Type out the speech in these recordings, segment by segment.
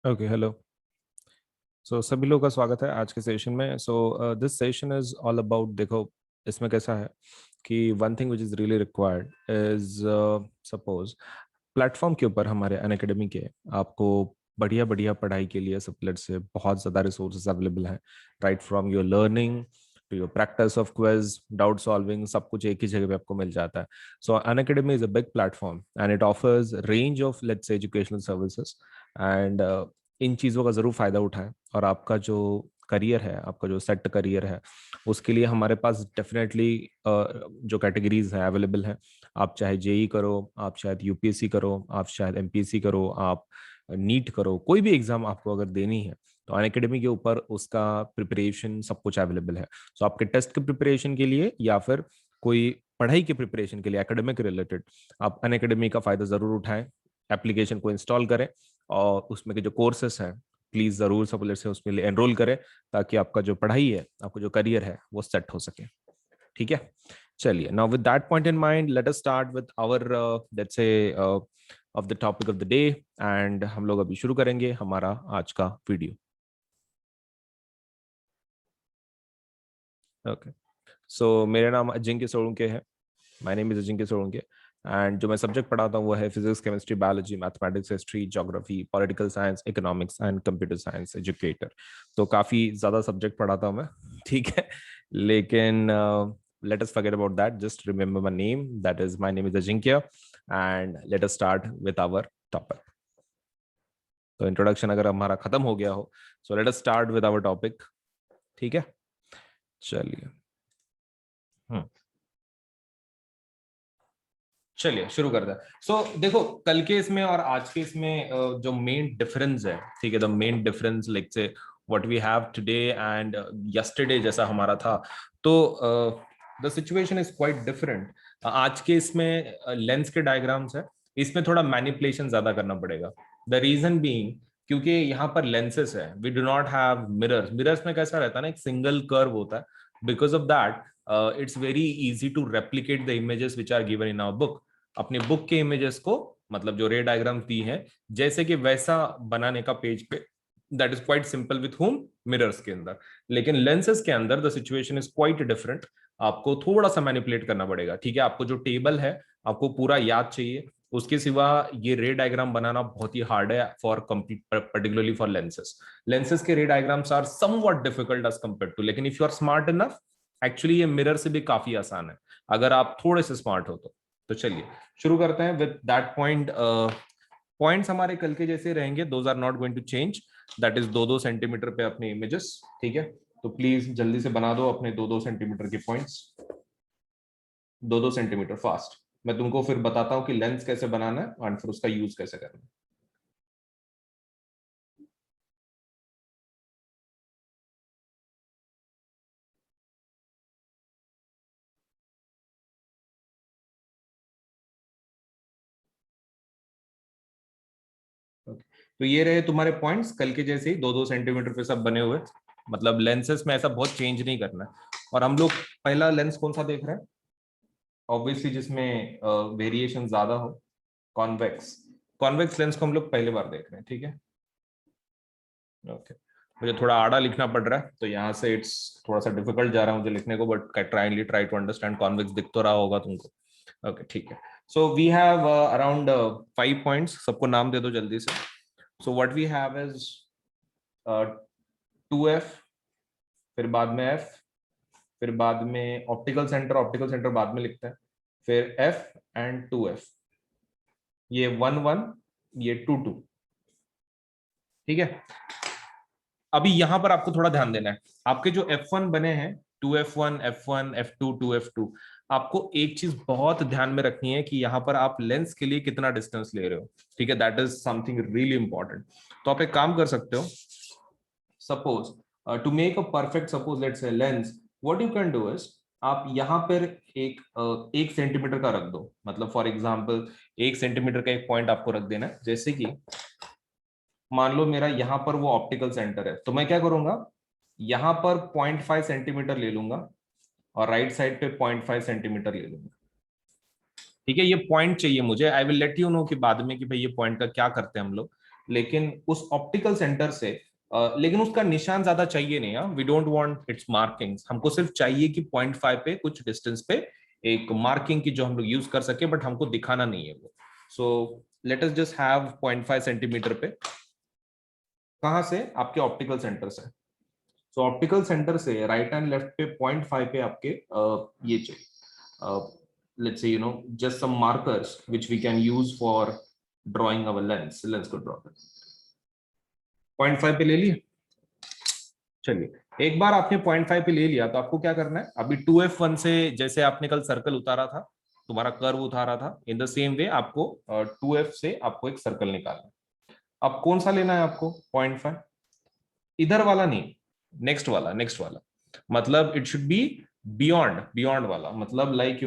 Okay, hello. सभी लोगों का स्वागत है आज के सेशन में। This session is all about, देखो इसमें कैसा है कि one thing which is really required is, suppose platform के ऊपर हमारे अनअकैडमी के आपको बढ़िया बढ़िया पढ़ाई के लिए सबलेट से बहुत ज़्यादा रिसोर्सेज अवेलेबल हैं। Right from your learning to your practice of quiz, doubt solving, सब कुछ एक ही जगह पे आपको मिल जाता है। सो Unacademy is a big platform and it offers range of let's say educational services and in चीज़ों का ज़रूर फ़ायदा उठाएं। और आपका जो करियर है, आपका जो सेट करियर है, उसके लिए हमारे पास डेफिनेटली जो कैटेगरीज हैं अवेलेबल हैं। आप चाहे जेई करो, आप शायद यूपीएससी करो, आप शायद एमपीएससी करो, आप नीट करो, कोई भी एग्जाम आपको अगर देनी है तो अनअकैडमी के ऊपर उसका प्रिपरेशन सब कुछ अवेलेबल है। सो आपके टेस्ट के प्रिपरेशन के लिए या फिर कोई पढ़ाई के प्रिपरेशन के लिए एकेडमिक रिलेटेड, आप अनअकैडमी का फायदा जरूर उठाएं। एप्लीकेशन को इंस्टॉल करें और उसमें के जो कोर्सेस हैं प्लीज जरूर सबलेट से उसमें एनरोल करें, ताकि आपका जो पढ़ाई है, आपका जो करियर है वो सेट हो सके। ठीक है, चलिए। Now with that point in mind, let us start with our let's say of the topic of the day. And हम लोग अभी शुरू करेंगे हमारा आज का वीडियो। ओके, सो मेरा नाम अजिंक्य सोलंके है। My name is Ajinkya Solanke. And जो मैं सब्जेक्ट पढ़ाता हूँ वो है physics, chemistry, biology, mathematics, history, geography, political science, economics and computer science educator. तो काफ़ी ज़्यादा सब्जेक्ट पढ़ाता हूँ मैं। ठीक है, लेकिन let us forget about that. Just remember my name. That is, my name is Ajinkya. And let us start with our topic. तो इंट्रोडक्शन अगर हमारा खत्म हो गया हो, so let us start with our topic. ठीक है, चलिए। चलिए शुरू करते हैं। देखो, कल के इसमें और आज के इसमें जो मेन डिफरेंस है, ठीक है, the main difference like say what we have today and yesterday जैसा हमारा था, तो the situation is quite different. आज के इसमें लेंस के डायग्राम्स है, इसमें थोड़ा मैनिपुलेशन ज्यादा करना पड़ेगा। द रीजन बीइंग, क्योंकि यहाँ पर लेंसेस है, we do not have mirrors. Mirrors में कैसा रहता है ना, एक सिंगल कर्व होता है। Because of that it's very easy to replicate the images which are given in our book. अपने बुक के इमेजेस को, मतलब जो रे डायग्राम दी है, जैसे कि वैसा बनाने का पेज पे, that is quite simple with home mirrors के अंदर। लेकिन लेंसेज के अंदर the situation is quite different. आपको थोड़ा सा मैनिपुलेट करना पड़ेगा। ठीक है, आपको जो टेबल है आपको पूरा याद चाहिए, उसके सिवा ये रे डायग्राम बनाना बहुत ही हार्ड है for particularly for lenses. Lenses के ray diagrams are somewhat difficult as compared to, लेकिन if you are smart enough, actually ये मिरर से भी काफी आसान है अगर आप थोड़े से स्मार्ट हो तो चलिए शुरू करते हैं विद दैट पॉइंट। पॉइंट्स हमारे कल के जैसे रहेंगे, those are not going to change. That is 2-2 centimetre पे अपने इमेजेस। ठीक है, तो प्लीज जल्दी से बना दो अपने 2-2 सेंटीमीटर के पॉइंट्स। 2-2 centimetre fast. मैं तुमको फिर बताता हूं कि लेंस कैसे बनाना है और फिर उसका यूज कैसे करना है। Okay. तो ये रहे तुम्हारे पॉइंट्स कल के जैसे ही 2-2 सेंटीमीटर पे सब बने हुए। मतलब लेंसेस में ऐसा बहुत चेंज नहीं करना है। और हम लोग पहला लेंस कौन सा देख रहे हैं? ऑब्वियसली जिसमें वेरिएशन ज्यादा हो, कॉन्वेक्स। कॉन्वेक्स लेंस को हम लोग पहली बार देख रहे हैं। ठीक है, ओके। मुझे थोड़ा आड़ा लिखना पड़ रहा है तो यहाँ से इट्स थोड़ा सा डिफिकल्ट जा रहा है मुझे लिखने को, but try to understand. Convex दिख तो रहा होगा तुमको। ओके, ठीक है। So we have around 5 points, सबको नाम दे दो जल्दी से। So what we have is 2F, फिर बाद में F, फिर बाद में ऑप्टिकल सेंटर। ऑप्टिकल सेंटर बाद में लिखते हैं, फिर F एंड 2F। ये 1-1, ये 2-2। ठीक है, अभी यहां पर आपको थोड़ा ध्यान देना है। आपके जो F1 बने हैं, 2F1, F1, F2, 2F2, आपको एक चीज बहुत ध्यान में रखनी है कि यहां पर आप लेंस के लिए कितना डिस्टेंस ले रहे हो। ठीक है, that is something really important. तो आप एक काम कर सकते हो, suppose to make a perfect, suppose let's say lens, what you can do is, आप यहां पर एक 1 सेंटीमीटर का रख दो। मतलब फॉर एग्जाम्पल 1 सेंटीमीटर का एक पॉइंट आपको रख देना है। जैसे कि मान लो मेरा यहां पर वो ऑप्टिकल सेंटर है, तो मैं क्या करूंगा, यहां पर 0.5 सेंटीमीटर ले लूंगा और राइट साइड पे 0.5 सेंटीमीटर ले लूंगा। ठीक है, ये पॉइंट चाहिए मुझे। I will let you know कि बाद में कि भाई ये पॉइंट का क्या करते हैं हम लोग। लेकिन उस ऑप्टिकल सेंटर से लेकिन उसका निशान ज्यादा चाहिए नहीं। We don't want its markings, हमको सिर्फ चाहिए कि 0.5 पे कुछ डिस्टेंस पे एक मार्किंग की जो हम लोग यूज कर सके, बट हमको दिखाना नहीं है वो। So let us just have 0.5 centimetre पे, कहां से? आपके ऑप्टिकल सेंटर से। सो ऑप्टिकल सेंटर से राइट एंड लेफ्ट पे 0.5 पे आपके ये चाहिए, let's say just some markers which we can use for drawing our lens. Lens को ड्रॉ कर 0.5 पे ले लिए। चलिए, एक बार आपने 0.5 पे ले लिया तो आपको क्या करना है? अभी 2f1 से जैसे आपने कल सर्कल उतारा था, तुम्हारा कर्व उतारा था, इन द सेम वे आपको 2f से आपको एक सर्कल निकालना है। अब कौन सा लेना है आपको? 0.5। इधर वाला नहीं, नेक्स्ट वाला, नेक्स्ट वाला। मतलब it should be beyond, beyond वाला, मतलब लाइक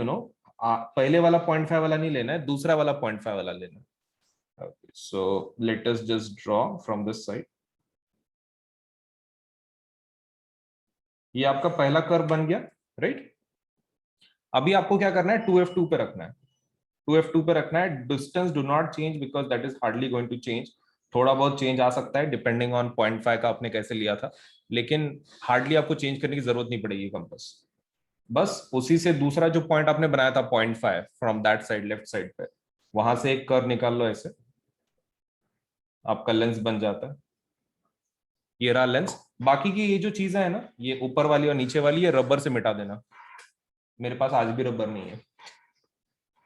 पहले वाला 0.5 वाला नहीं लेना है, दूसरा वाला 0.5 वाला लेना है। सो let us just draw from this side. ये आपका पहला कर्व बन गया, राइट? अभी आपको क्या करना है? 2f2 पे रखना है। 2f2 पे रखना है। Distance do not change because that is hardly going to change. थोड़ा बहुत चेंज आ सकता है डिपेंडिंग ऑन 0.5 का आपने कैसे लिया था, लेकिन हार्डली आपको चेंज करने की जरूरत नहीं पड़ेगी कंपास। बस उसी से दूसरा जो पॉइंट आपने बनाया था 0.5 from that side, left side पे, वहां से एक कर्व निकाल लो ऐसे, आपका लेंस बन जाता है। ये रहा लेंस। बाकी की ये जो चीजें है ना, ये ऊपर वाली और नीचे वाली, ये रबर से मिटा देना। मेरे पास आज भी रबर नहीं है,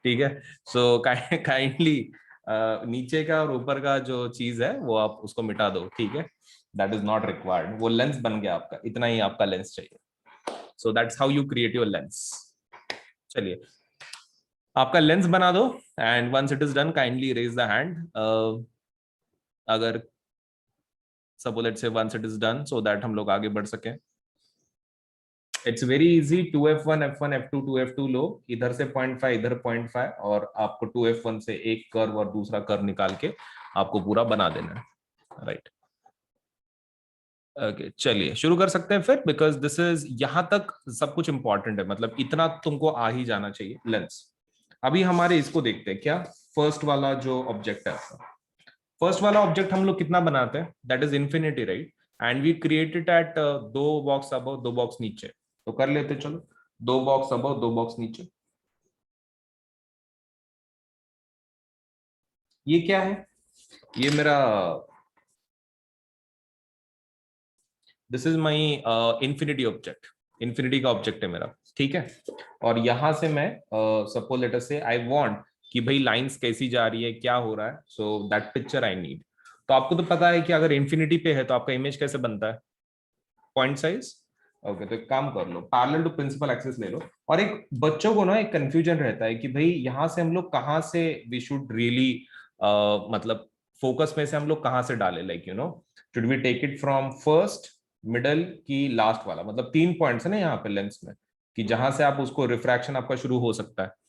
ठीक है? सो काइंडली नीचे का और ऊपर का जो चीज है वो आप उसको मिटा दो, ठीक है? That is not required. वो लेंस बन गया आपका, इतना ही आपका लेंस चाहिए। So that's how you create your lens. चलिए, आपका लेंस बना दो and once it is done kindly raise the hand. अगर suppose let's say once it is done, so that हम लोग आगे बढ़ सके। It's very easy. 2f1 f1 f2 2f2 लो, इधर से 0.5 इधर 0.5, और आपको 2f1 से एक कर्व और दूसरा कर्व निकाल के आपको पूरा बना देना है, राइट? ओके, चलिए शुरू कर सकते हैं फिर, बिकॉज दिस इज, यहां तक सब कुछ इंपॉर्टेंट है, मतलब इतना तुमको आ ही जाना चाहिए लेंस। अभी हमारे इसको देखते हैं क्या, फर्स्ट वाला जो ऑब्जेक्ट है। फर्स्ट वाला ऑब्जेक्ट हम लोग कितना बनाते हैं? That is infinity, right? And we create it at 2 box above 2 box नीचे। तो कर लेते चलो, 2 बॉक्स अबव 2 बॉक्स नीचे। ये क्या है? ये मेरा, this is my infinity object. Infinity का ऑब्जेक्ट है मेरा, ठीक है? और यहां से मैं सपोज लेट अस से आई वांट कि भाई लाइंस कैसी जा रही है, क्या हो रहा है, so that picture I need. तो आपको तो पता है कि अगर इंफिनिटी पे है तो आपका इमेज कैसे बनता है? Point size. ओके, तो एक काम कर लो, पैरेलल टू प्रिंसिपल एक्सिस ले लो। और एक बच्चों को ना एक कंफ्यूजन रहता है कि भाई यहाँ से हम लोग कहाँ से वी शुड रियली, मतलब फोकस में से हम लोग कहाँ से डाले, like should we take it from first, middle की लास्ट वाला? मतलब 3 पॉइंट्स है ना यहाँ पे लेंस में, कि जहां से आप उसको रिफ्रैक्शन आपका शुरू हो सकता है।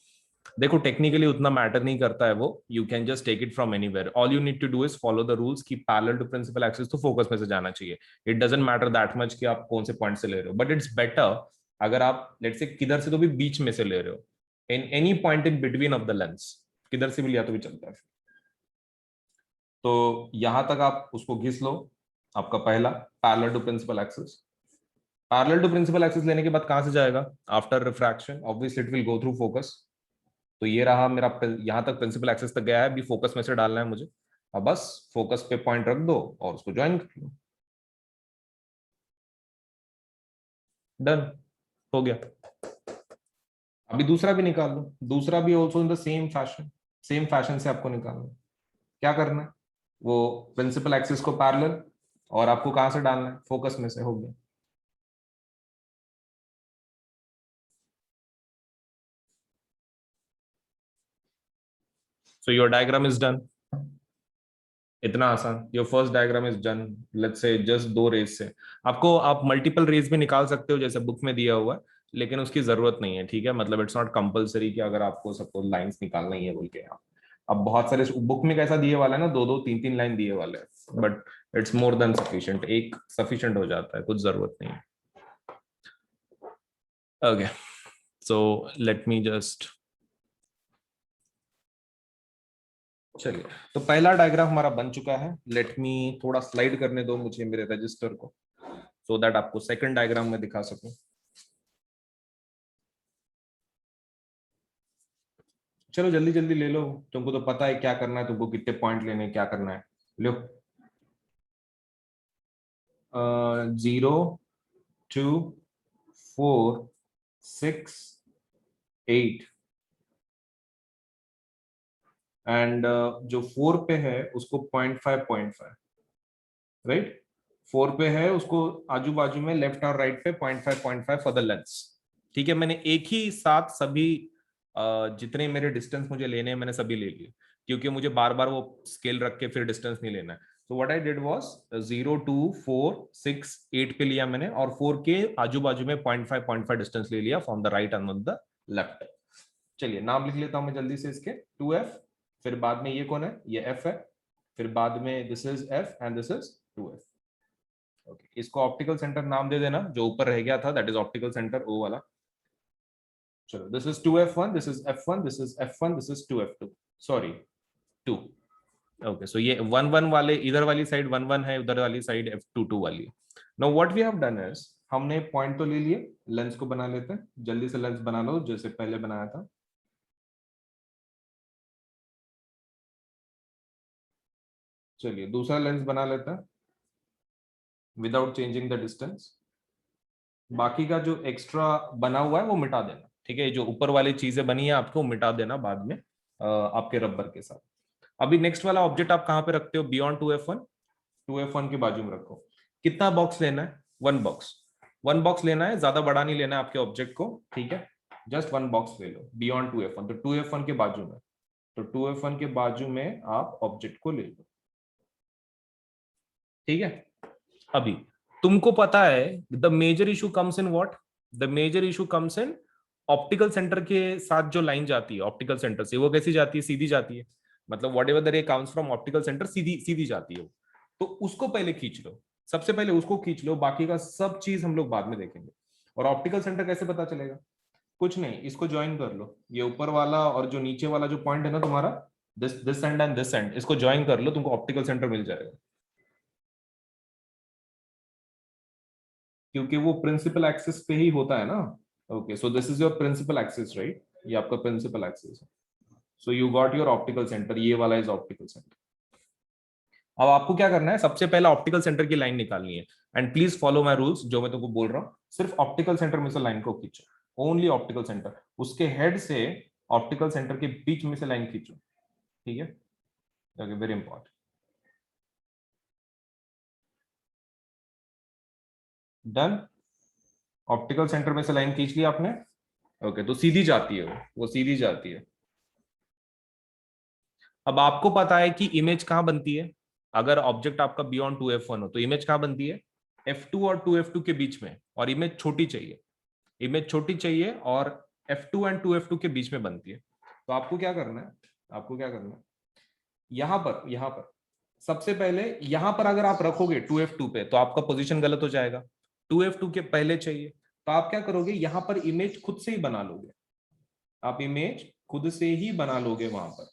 देखो टेक्निकली उतना मैटर नहीं करता है वो, you can just take it from anywhere. All you need to do is follow the rules की पैरेलल टू प्रिंसिपल एक्सिस तो फोकस में से जाना चाहिए। It doesn't matter that much कि आप कौन से पॉइंट से ले रहे हो, बट इट्स बेटर अगर आप लेट्स से किधर से तो भी बीच में से ले रहे हो, in any point in between of the lens, किधर से भी लिया तो भी चलता है। तो यहां तक आप उसको घिस लो, आपका पहला parallel to principal axis. Parallel to principal axis लेने के बाद कहां से जाएगा? After refraction obviously it will go through focus. तो ये रहा मेरा, यहां तक प्रिंसिपल एक्सेस तक गया है, अभी फोकस में से डालना है मुझे। अब बस फोकस पे पॉइंट रख दो और उसको ज्वाइन कर लो। डन, हो गया। अभी दूसरा भी निकाल लो, दूसरा भी also in the same fashion, same fashion से आपको निकालना है। क्या करना है? वो प्रिंसिपल एक्सिस को पैरेलल, और आपको कहां से डालना है? फोकस में से। हो गया। So your diagram is done. इतना आसान, your first diagram is done. Let's say just 2 rays से आपको, आप मल्टीपल रेज भी निकाल सकते हो जैसे बुक में दिया हुआ है, लेकिन उसकी जरूरत नहीं है, ठीक है? मतलब इट्स नॉट कंपलसरी कि अगर आपको सपोज लाइंस निकालना ही है बोल के आप, अब बहुत सारे बुक में कैसा दिए वाला है ना, 2 2 3 3 लाइन दिए वाले हैं, but it's more than sufficient, एक सफिशिएंट हो जाता है, कुछ जरूरत नहीं है। Okay, so let me just चलिए, तो पहला डायग्राम हमारा बन चुका है। लेट मी थोड़ा स्लाइड करने दो मुझे मेरे रजिस्टर को, सो दैट आपको सेकंड डायग्राम में दिखा सकूं। चलो जल्दी जल्दी ले लो, तुमको तो पता है क्या करना है, तुमको कितने पॉइंट लेने हैं, क्या करना है। लो, 0, 2, 4, 6, 8 एंड जो 4 पे है उसको 0.5 0.5, राइट। 4 पे है उसको आजू बाजू में लेफ्ट और राइट पे 0.5 0.5 फॉर द लेंस। ठीक है, मैंने एक ही साथ सभी जितने मेरे डिस्टेंस मुझे लेने हैं मैंने सभी ले लिए, क्योंकि मुझे बार बार वो स्केल रख के फिर डिस्टेंस नहीं लेना है। So what I did was 0, 2, 4, 6, 8 पे लिया मैंने, और 4 के आजू बाजू में 0.5 डिस्टेंस ले लिया from the right and the left. चलिए नाम लिख लेता हूं मैं जल्दी से इसके, 2f, फिर बाद में ये कौन है, ये f है, फिर बाद में this is f and this is 2f। Okay, इसको ऑप्टिकल सेंटर नाम दे देना, जो ऊपर रह गया था that is optical centre O वाला। चलो, this is 2f1, this is f1, this is f1, this is 2f2, sorry 2। Okay, so ये 1 1 वाले इधर वाली साइड 1 1 है, उधर वाली साइड f2 2 वाली। Now what we have done is, हमने पॉइंट तो ले लिए, लेंस को बना लेते हैं, जल्दी से लेंस बना लो जैसे पहले बनाया था। चलिए दूसरा लेंस बना लेते हैं विदाउट चेंजिंग द डिस्टेंस। बाकी का जो एक्स्ट्रा बना हुआ है वो मिटा देना, ठीक है। जो ऊपर वाली चीजें बनी है आपको मिटा देना बाद में आपके रबर के साथ। अभी नेक्स्ट वाला ऑब्जेक्ट आप कहाँ पे रखते हो, बियॉन्ड 2f1, 2f1 के बाजू में रखो। कितना बॉक्स लेना है, 1 बॉक्स। 1 बॉक्स लेना है, ज्यादा बड़ा नहीं लेना है आपके ऑब्जेक्ट को, ठीक है। जस्ट 1 बॉक्स ले लो बियॉन्ड 2f1, तो 2f1 के बाजू में, तो 2f1 के बाजू में आप ऑब्जेक्ट को ले लो, ठीक है। अभी तुमको पता है the major issue comes in what, the major issue comes in optical centre के साथ जो लाइन जाती है ऑप्टिकल सेंटर से, वो कैसी जाती है, सीधी जाती है। मतलब whatever the ray comes from optical centre, सीधी सीधी जाती है वो। तो उसको पहले खींच लो, सबसे पहले उसको खींच लो, बाकी का सब चीज हम लोग बाद में देखेंगे। और ऑप्टिकल सेंटर कैसे पता चलेगा, कुछ नहीं, इसको ज्वाइन कर लो, ये ऊपर वाला और जो नीचे वाला जो पॉइंट है ना तुम्हारा, this and and this and, इसको ज्वाइन कर लो, तुमको ऑप्टिकल सेंटर मिल जाएगा। क्योंकि वो प्रिंसिपल एक्सिस पे ही होता है ना। Okay, so this is your principal axis, right, ये आपका प्रिंसिपल एक्सिस है। So you got your optical centre, ये वाला इज ऑप्टिकल सेंटर। अब आपको क्या करना है, सबसे पहला ऑप्टिकल सेंटर की लाइन निकालनी है। And please follow my rules, जो मैं तुमको बोल रहा हूँ, सिर्फ ऑप्टिकल सेंटर में से लाइन को खींचो, ओनली ऑप्टिकल सेंटर, उसके हेड से ऑप्टिकल सेंटर के बीच में से लाइन खींचो, ठीक है। Okay, very important. Done, optical centre में से लाइन खींच ली आपने। ओके, तो सीधी जाती है वो सीधी जाती है। अब आपको पता है कि इमेज कहां बनती है, अगर ऑब्जेक्ट आपका बियॉन्ड 2f1 हो तो इमेज कहां बनती है, f2 और 2f2 के बीच में, और इमेज छोटी चाहिए, इमेज छोटी चाहिए और f2 एंड 2f2 के बीच में बनती है। तो आपको क्या करना है, आपको क्या करना है, यहां पर सबसे पहले यहां पर अगर आप रखोगे 2f2 पे तो आपका पोजीशन गलत हो जाएगा, 2f2 के पहले चाहिए। तो आप क्या करोगे, यहां पर इमेज खुद से ही बना लोगे, आप इमेज खुद से ही बना लोगे, वहां पर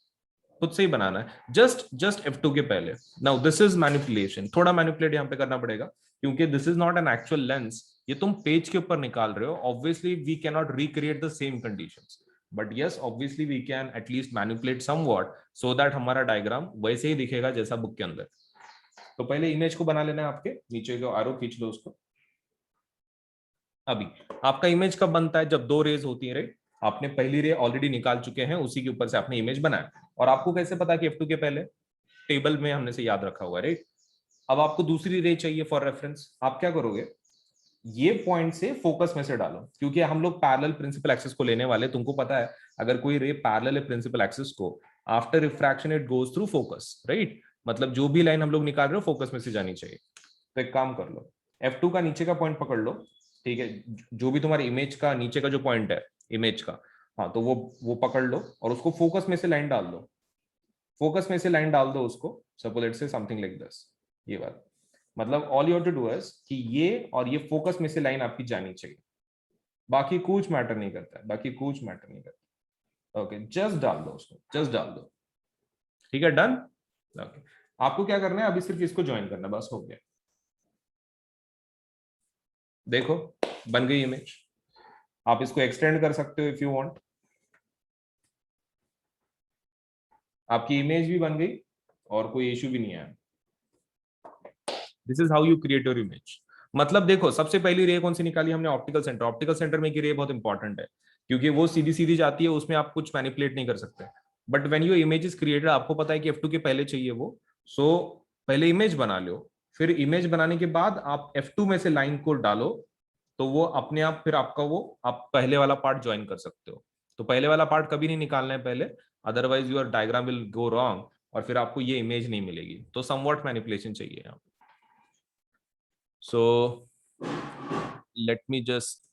खुद से ही बनाना है, जस्ट जस्ट f2 के पहले। नाउ दिस इज मैनिपुलेशन, थोड़ा मैनिपुलेट यहाँ पे करना पड़ेगा, क्योंकि this is not an actual lens, ये तुम पेज के ऊपर निकाल रहे हो। Obviously we cannot recreate the same conditions, but yes obviously we can at least manipulate somewhat, so that हमारा डायग्राम वैसे ही दिखेगा जैसा बुक के अंदर। तो पहले इमेज को बना लेना है, आपके नीचे जो एरो खींच लो उसको। अभी आपका इमेज कब बनता है, जब दो रेज होती है, राइट। आपने पहली रे ऑलरेडी निकाल चुके हैं, उसी के ऊपर से आपने इमेज बनाया, और आपको कैसे पता कि f2 के पहले, टेबल में हमने से याद रखा हुआ है, राइट। अब आपको दूसरी रे चाहिए फॉर रेफरेंस, आप क्या करोगे, ये पॉइंट से फोकस में से डालो, क्योंकि हम लोग पैरेलल प्रिंसिपल एक्सिस को लेने वाले, तुमको पता है अगर कोई रे पैरेलल है प्रिंसिपल एक्सिस को, after refraction it goes through focus, right. मतलब जो भी लाइन हम लोग निकाल रहे हो फोकस में से जानी चाहिए। तो एक काम कर लो, f2 का नीचे का पॉइंट पकड़ लो, ठीक है, जो भी तुम्हारी इमेज का नीचे का जो पॉइंट है इमेज का, हाँ, तो वो पकड़ लो और उसको फोकस में से लाइन डाल दो, फोकस में से लाइन डाल दो उसको, suppose it's something like this, ये बात, मतलब all you have to do is कि ये और ये फोकस में से लाइन आपकी जानी चाहिए, बाकी कुछ मैटर नहीं करता है, बाकी कुछ मैटर नहीं करता। ओके, जस्ट डाल दो उसको, जस्ट डाल दो। ठीक है, डन। ओके, आपको क्या करना है, अभी सिर्फ इसको ज्वाइन करना है, बस हो गया। देखो बन गई इमेज। आप इसको एक्सटेंड कर सकते हो इफ यू वांट। आपकी इमेज भी बन गई और कोई इश्यू भी नहीं आया। This is how you create your image. मतलब देखो, सबसे पहली रे कौन सी निकाली हमने, ऑप्टिकल सेंटर। ऑप्टिकल सेंटर में की रे बहुत इंपॉर्टेंट है, क्योंकि वो सीधी सीधी जाती है, उसमें आप कुछ मैनिपुलेट नहीं कर सकते। But when your image is created, आपको पता है कि F2 के पहले चाहिए वो। सो पहले इमेज बना लो, फिर इमेज बनाने के बाद आप F2 में से लाइन को डालो, तो वो अपने आप फिर आपका वो आप पहले वाला पार्ट ज्वाइन कर सकते हो। तो पहले वाला पार्ट कभी नहीं निकालना है पहले, otherwise your diagram will go wrong और फिर आपको ये इमेज नहीं मिलेगी। तो समवॉट मैनिपुलेशन चाहिए यहाँ। So let me just,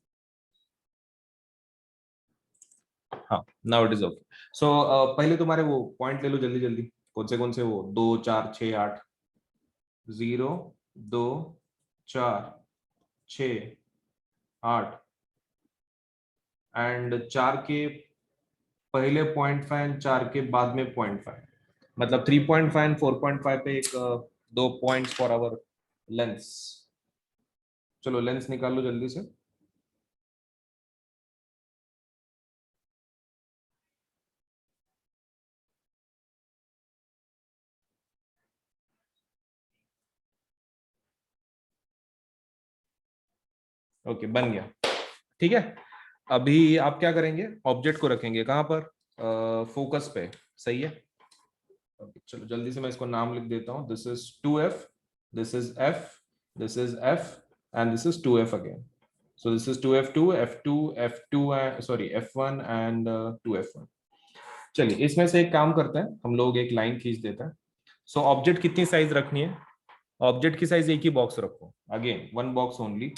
हाँ, now it is okay. So पहले तुम्हारे वो पॉइंट ले लो जल्दी जल्दी, कौन से वो 2 4 6 8, 0 2 4 6 8 एंड 4 के पहले 0.5, 4 के बाद में 0.5, मतलब 3.5 एंड 4.5 पे एक दो पॉइंट्स फॉर आवर लेंस। चलो लेंस निकाल लो जल्दी से। ओके, बन गया। ठीक है, अभी आप क्या करेंगे, ऑब्जेक्ट को रखेंगे कहाँ पर, फोकस पे। सही है। Okay, चलो जल्दी से मैं इसको नाम लिख देता हूँ। This is 2F, this is F, this is F and this is 2F again. So this is 2F2, F2, F2, sorry F1 and 2F1। चलिए इसमें से एक काम करते हैं, हम लोग एक लाइन खींच देते हैं। सो ऑब्जेक्ट कितनी साइज रखनी है, ऑब्जेक्ट की साइज एक ही बॉक्स रखो, again one box only,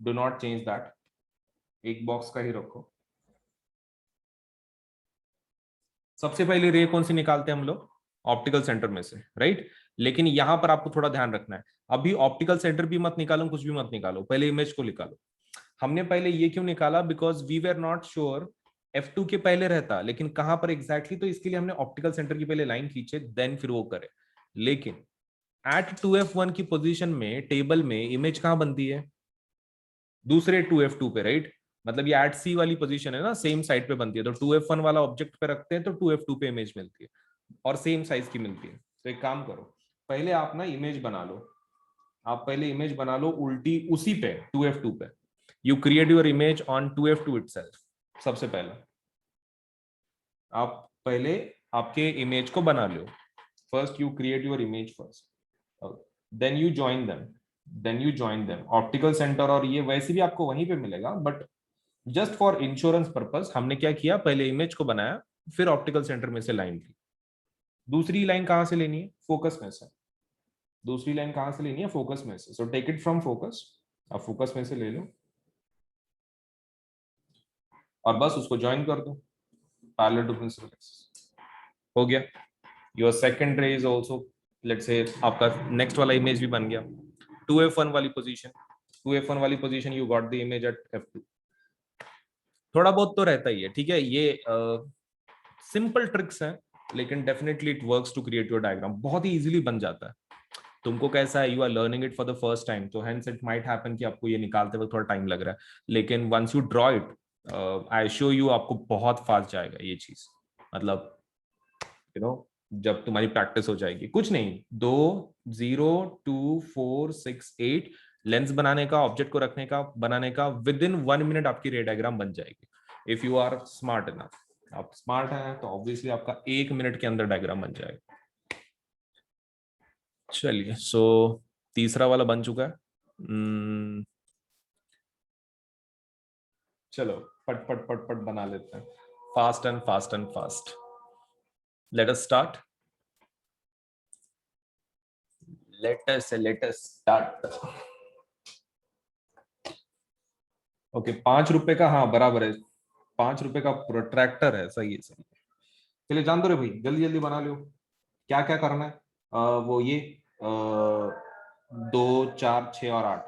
do not change that, एक बॉक्स का ही रखो। सबसे पहले रे कौन सी निकालते हैं हम लोग, ऑप्टिकल सेंटर में से, राइट। लेकिन यहां पर आपको थोड़ा ध्यान रखना है, अभी ऑप्टिकल सेंटर भी मत निकालो, कुछ भी मत निकालो, पहले इमेज को निकालो। हमने पहले ये क्यों निकाला, because we were not sure F2 के पहले रहता, लेकिन कहां पर एग्जैक्टली, तो इसके लिए हमने ऑप्टिकल सेंटर की पहले लाइन खींचे, देन फिर वो करे। लेकिन एट 2F1 की पोजीशन में टेबल में इमेज कहां बनती है, दूसरे 2F2 पे, राइट। मतलब ये एट सी वाली पोजीशन है ना, सेम साइड पे बनती है, तो 2F1 वाला ऑब्जेक्ट पे रखते हैं तो 2F2 पे इमेज मिलती है और सेम साइज की मिलती है। तो एक काम करो, पहले आप ना इमेज बना लो, आप पहले इमेज बना लो उल्टी उसी पे 2F2 पे। You create your image on 2F2 itself. सबसे पहले आप पहले आपके इमेज को बना लो, first you create your image first, then you join them, optical centre और ये वैसे भी आपको वहीं पे मिलेगा, but just for insurance purpose हमने क्या किया, पहले इमेज को बनाया, फिर ऑप्टिकल सेंटर में से लाइन ली। दूसरी लाइन कहां से लेनी है, फोकस में से। दूसरी लाइन कहां से लेनी है, फोकस में से। So take it from focus, अब फोकस में से ले लो और बस उसको ज्वाइन कर दो पैरेलल टू प्रिंसिपल एक्सिस। हो गया। Your second ray is also, let's say आपका नेक्स्ट वाला इमेज भी बन गया, 2F1 वाली पोजीशन। 2F1 वाली position you got the image at F2। थोड़ा बहुत तो रहता ही है, ठीक है, ये सिंपल ट्रिक्स हैं, लेकिन definitely it works to create your diagram, बहुत ही इजीली बन जाता है। तुमको कैसा है, you are learning it for the first time, तो हेंस इट माइट हैपन कि आपको ये निकालते वक्त थोड़ा टाइम लग रहा है, लेकिन once you draw it, I show you, आपको बहुत फास्ट जाएगा ये चीज। मतलब जब तुम्हारी प्रैक्टिस हो जाएगी, कुछ नहीं, 2 0 2 4 6 8 लेंस बनाने का, ऑब्जेक्ट को रखने का, बनाने का, विद इन 1 मिनट आपकी रे डायग्राम बन जाएगी, if you are smart enough. आप स्मार्ट हैं तो ऑब्वियसली आपका 1 मिनट के अंदर डायग्राम बन जाएगा। चलिए, सो तीसरा वाला बन चुका है। चलो पट पट पट पट बना लेते हैं, fast and fast and fast. Late us start, late us start. Okay, 5 रुपए का, हाँ बराबर है, 5 रुपए का प्रोट्रैक्टर है, सही है सही है। चलिए जान दो रे भाई, जल्दी जल्दी बना लो। क्या क्या करना है, वो ये 2 4 6 और 8।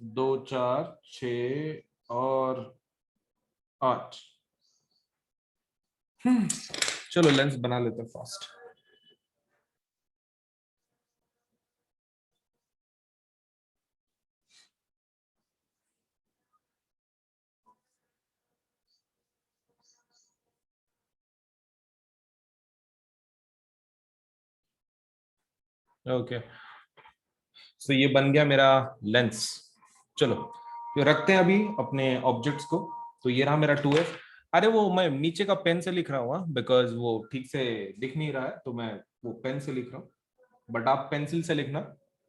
2 4 6 और 8। चलो लेंस बना लेते हैं फास्ट। ओके, सो ये बन गया मेरा लेंस। चलो तो रखते हैं अभी अपने ऑब्जेक्ट्स को। तो ये रहा मेरा 2f। अरे वो मैं नीचे का पेन से लिख रहा हूँ बिकॉज वो ठीक से दिख नहीं रहा है, तो मैं वो पेन से लिख रहा हूँ। बट आप पेंसिल से लिखना,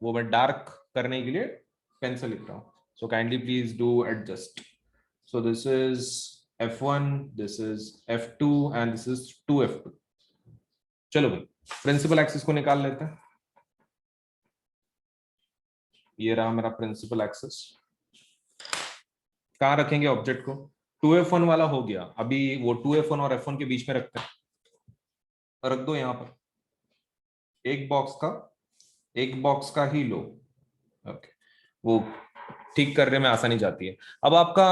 वो मैं डार्क करने के लिए पेन से लिख रहा हूँ। सो kindly please do adjust. So this is f1, this is f2 and this is 2f2। चलो भाई प्रिंसिपल एक्सिस को निकाल लेते हैं। ये रहा मेरा प्रिंसिपल एक्सिस। कहाँ रखेंगे ऑब्जेक्ट को? 2f1 वाला हो गया, अभी वो 2f1 और f1 के बीच में रखते हैं। रख दो यहाँ पर, एक बॉक्स का, एक बॉक्स का ही लो। ओके, वो ठीक करने में आसानी जाती है। अब आपका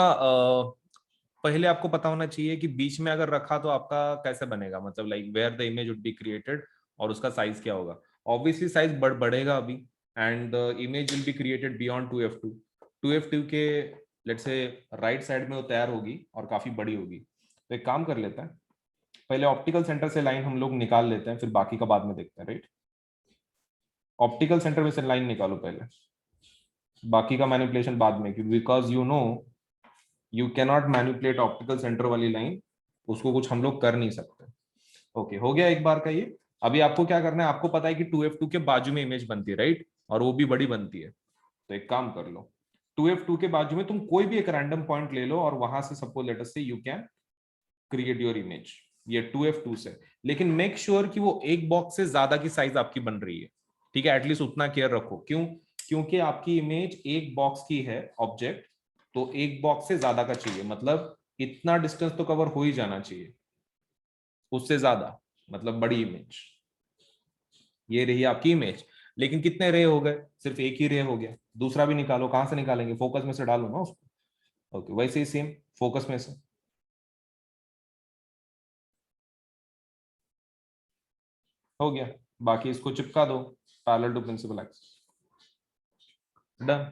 पहले आपको पता होना चाहिए कि बीच में अगर रखा तो आपका कैसे बनेगा, मतलब like where the image would be created और उसका साइज क्या होगा। ऑब्वियसली साइज बढ़ेगा अभी, and the image will be created beyond 2f2। 2f2 के लेट्स से राइट साइड में वो तैयार होगी और काफी बड़ी होगी। तो एक काम कर लेते हैं, पहले ऑप्टिकल सेंटर से लाइन हम लोग निकाल लेते हैं, फिर बाकी का बाद में देखते हैं, राइट। ऑप्टिकल सेंटर में से लाइन निकालो पहले, बाकी का मैनिपुलेशन बाद में, because you know you cannot manipulate optical centre वाली लाइन, उसको कुछ हम लोग कर नहीं सकते। ओके, हो गया एक बार का ये। अभी आपको क्या करना है, आपको पता है कि 2f2 के बाजू में इमेज बनती है, राइट, और वो भी बड़ी बनती है। तो एक काम कर लो, 2f2 के बाजू में तुम कोई भी एक रैंडम पॉइंट ले लो और वहां से सपोज लेट अस से you can create your image ये 2f2 से। लेकिन मेक श्योर कि वो एक बॉक्स से ज्यादा की साइज आपकी बन रही है, ठीक है, एटलीस्ट उतना केयर रखो। क्यों? क्योंकि आपकी इमेज एक बॉक्स की है ऑब्जेक्ट, तो एक बॉक्स से ज्यादा का चाहिए, मतलब इतना डिस्टेंस तो कवर हो ही जाना चाहिए, उससे ज्यादा मतलब बड़ी इमेज। ये रही आपकी इमेज, लेकिन कितने रे हो गए? सिर्फ एक ही रे हो गया, दूसरा भी निकालो। कहां से निकालेंगे? फोकस में से डालो ना उसको। ओके, वैसे ही सेम फोकस में से। हो गया, बाकी इसको चिपका दो parallel to principal axis. Done,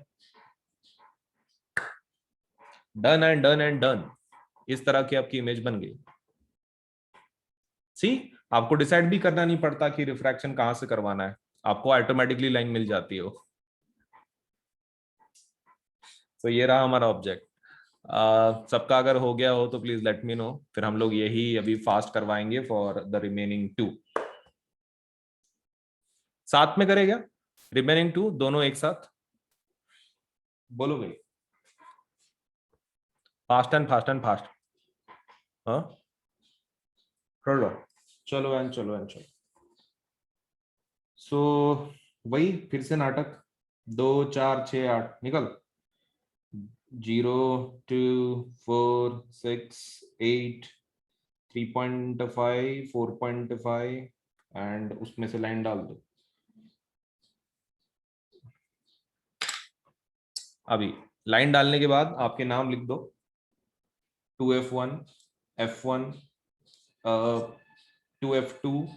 done and done and done. इस तरह की आपकी इमेज बन गई। सी, आपको डिसाइड भी करना नहीं पड़ता कि रिफ्रैक्शन कहां से करवाना है, आपको ऑटोमेटिकली लाइन मिल जाती है वो। तो ये रहा हमारा ऑब्जेक्ट। सबका अगर हो गया हो तो प्लीज लेट मी नो, फिर हम लोग यही अभी फास्ट करवाएंगे फॉर द रिमेनिंग 2। साथ में करेगा रिमेनिंग 2 दोनों एक साथ? बोलो भाई, fast and fast and fast. हाँ, चलो चलो एंड चलो एंड चलो। सो वही फिर से नाटक, 2 4 6 8 निकल। 0 2 4 6 8 3.5 4.5 एंड उसमें से लाइन डाल दो। अभी लाइन डालने के बाद आपके नाम लिख दो, 2f1, f1, 2f2,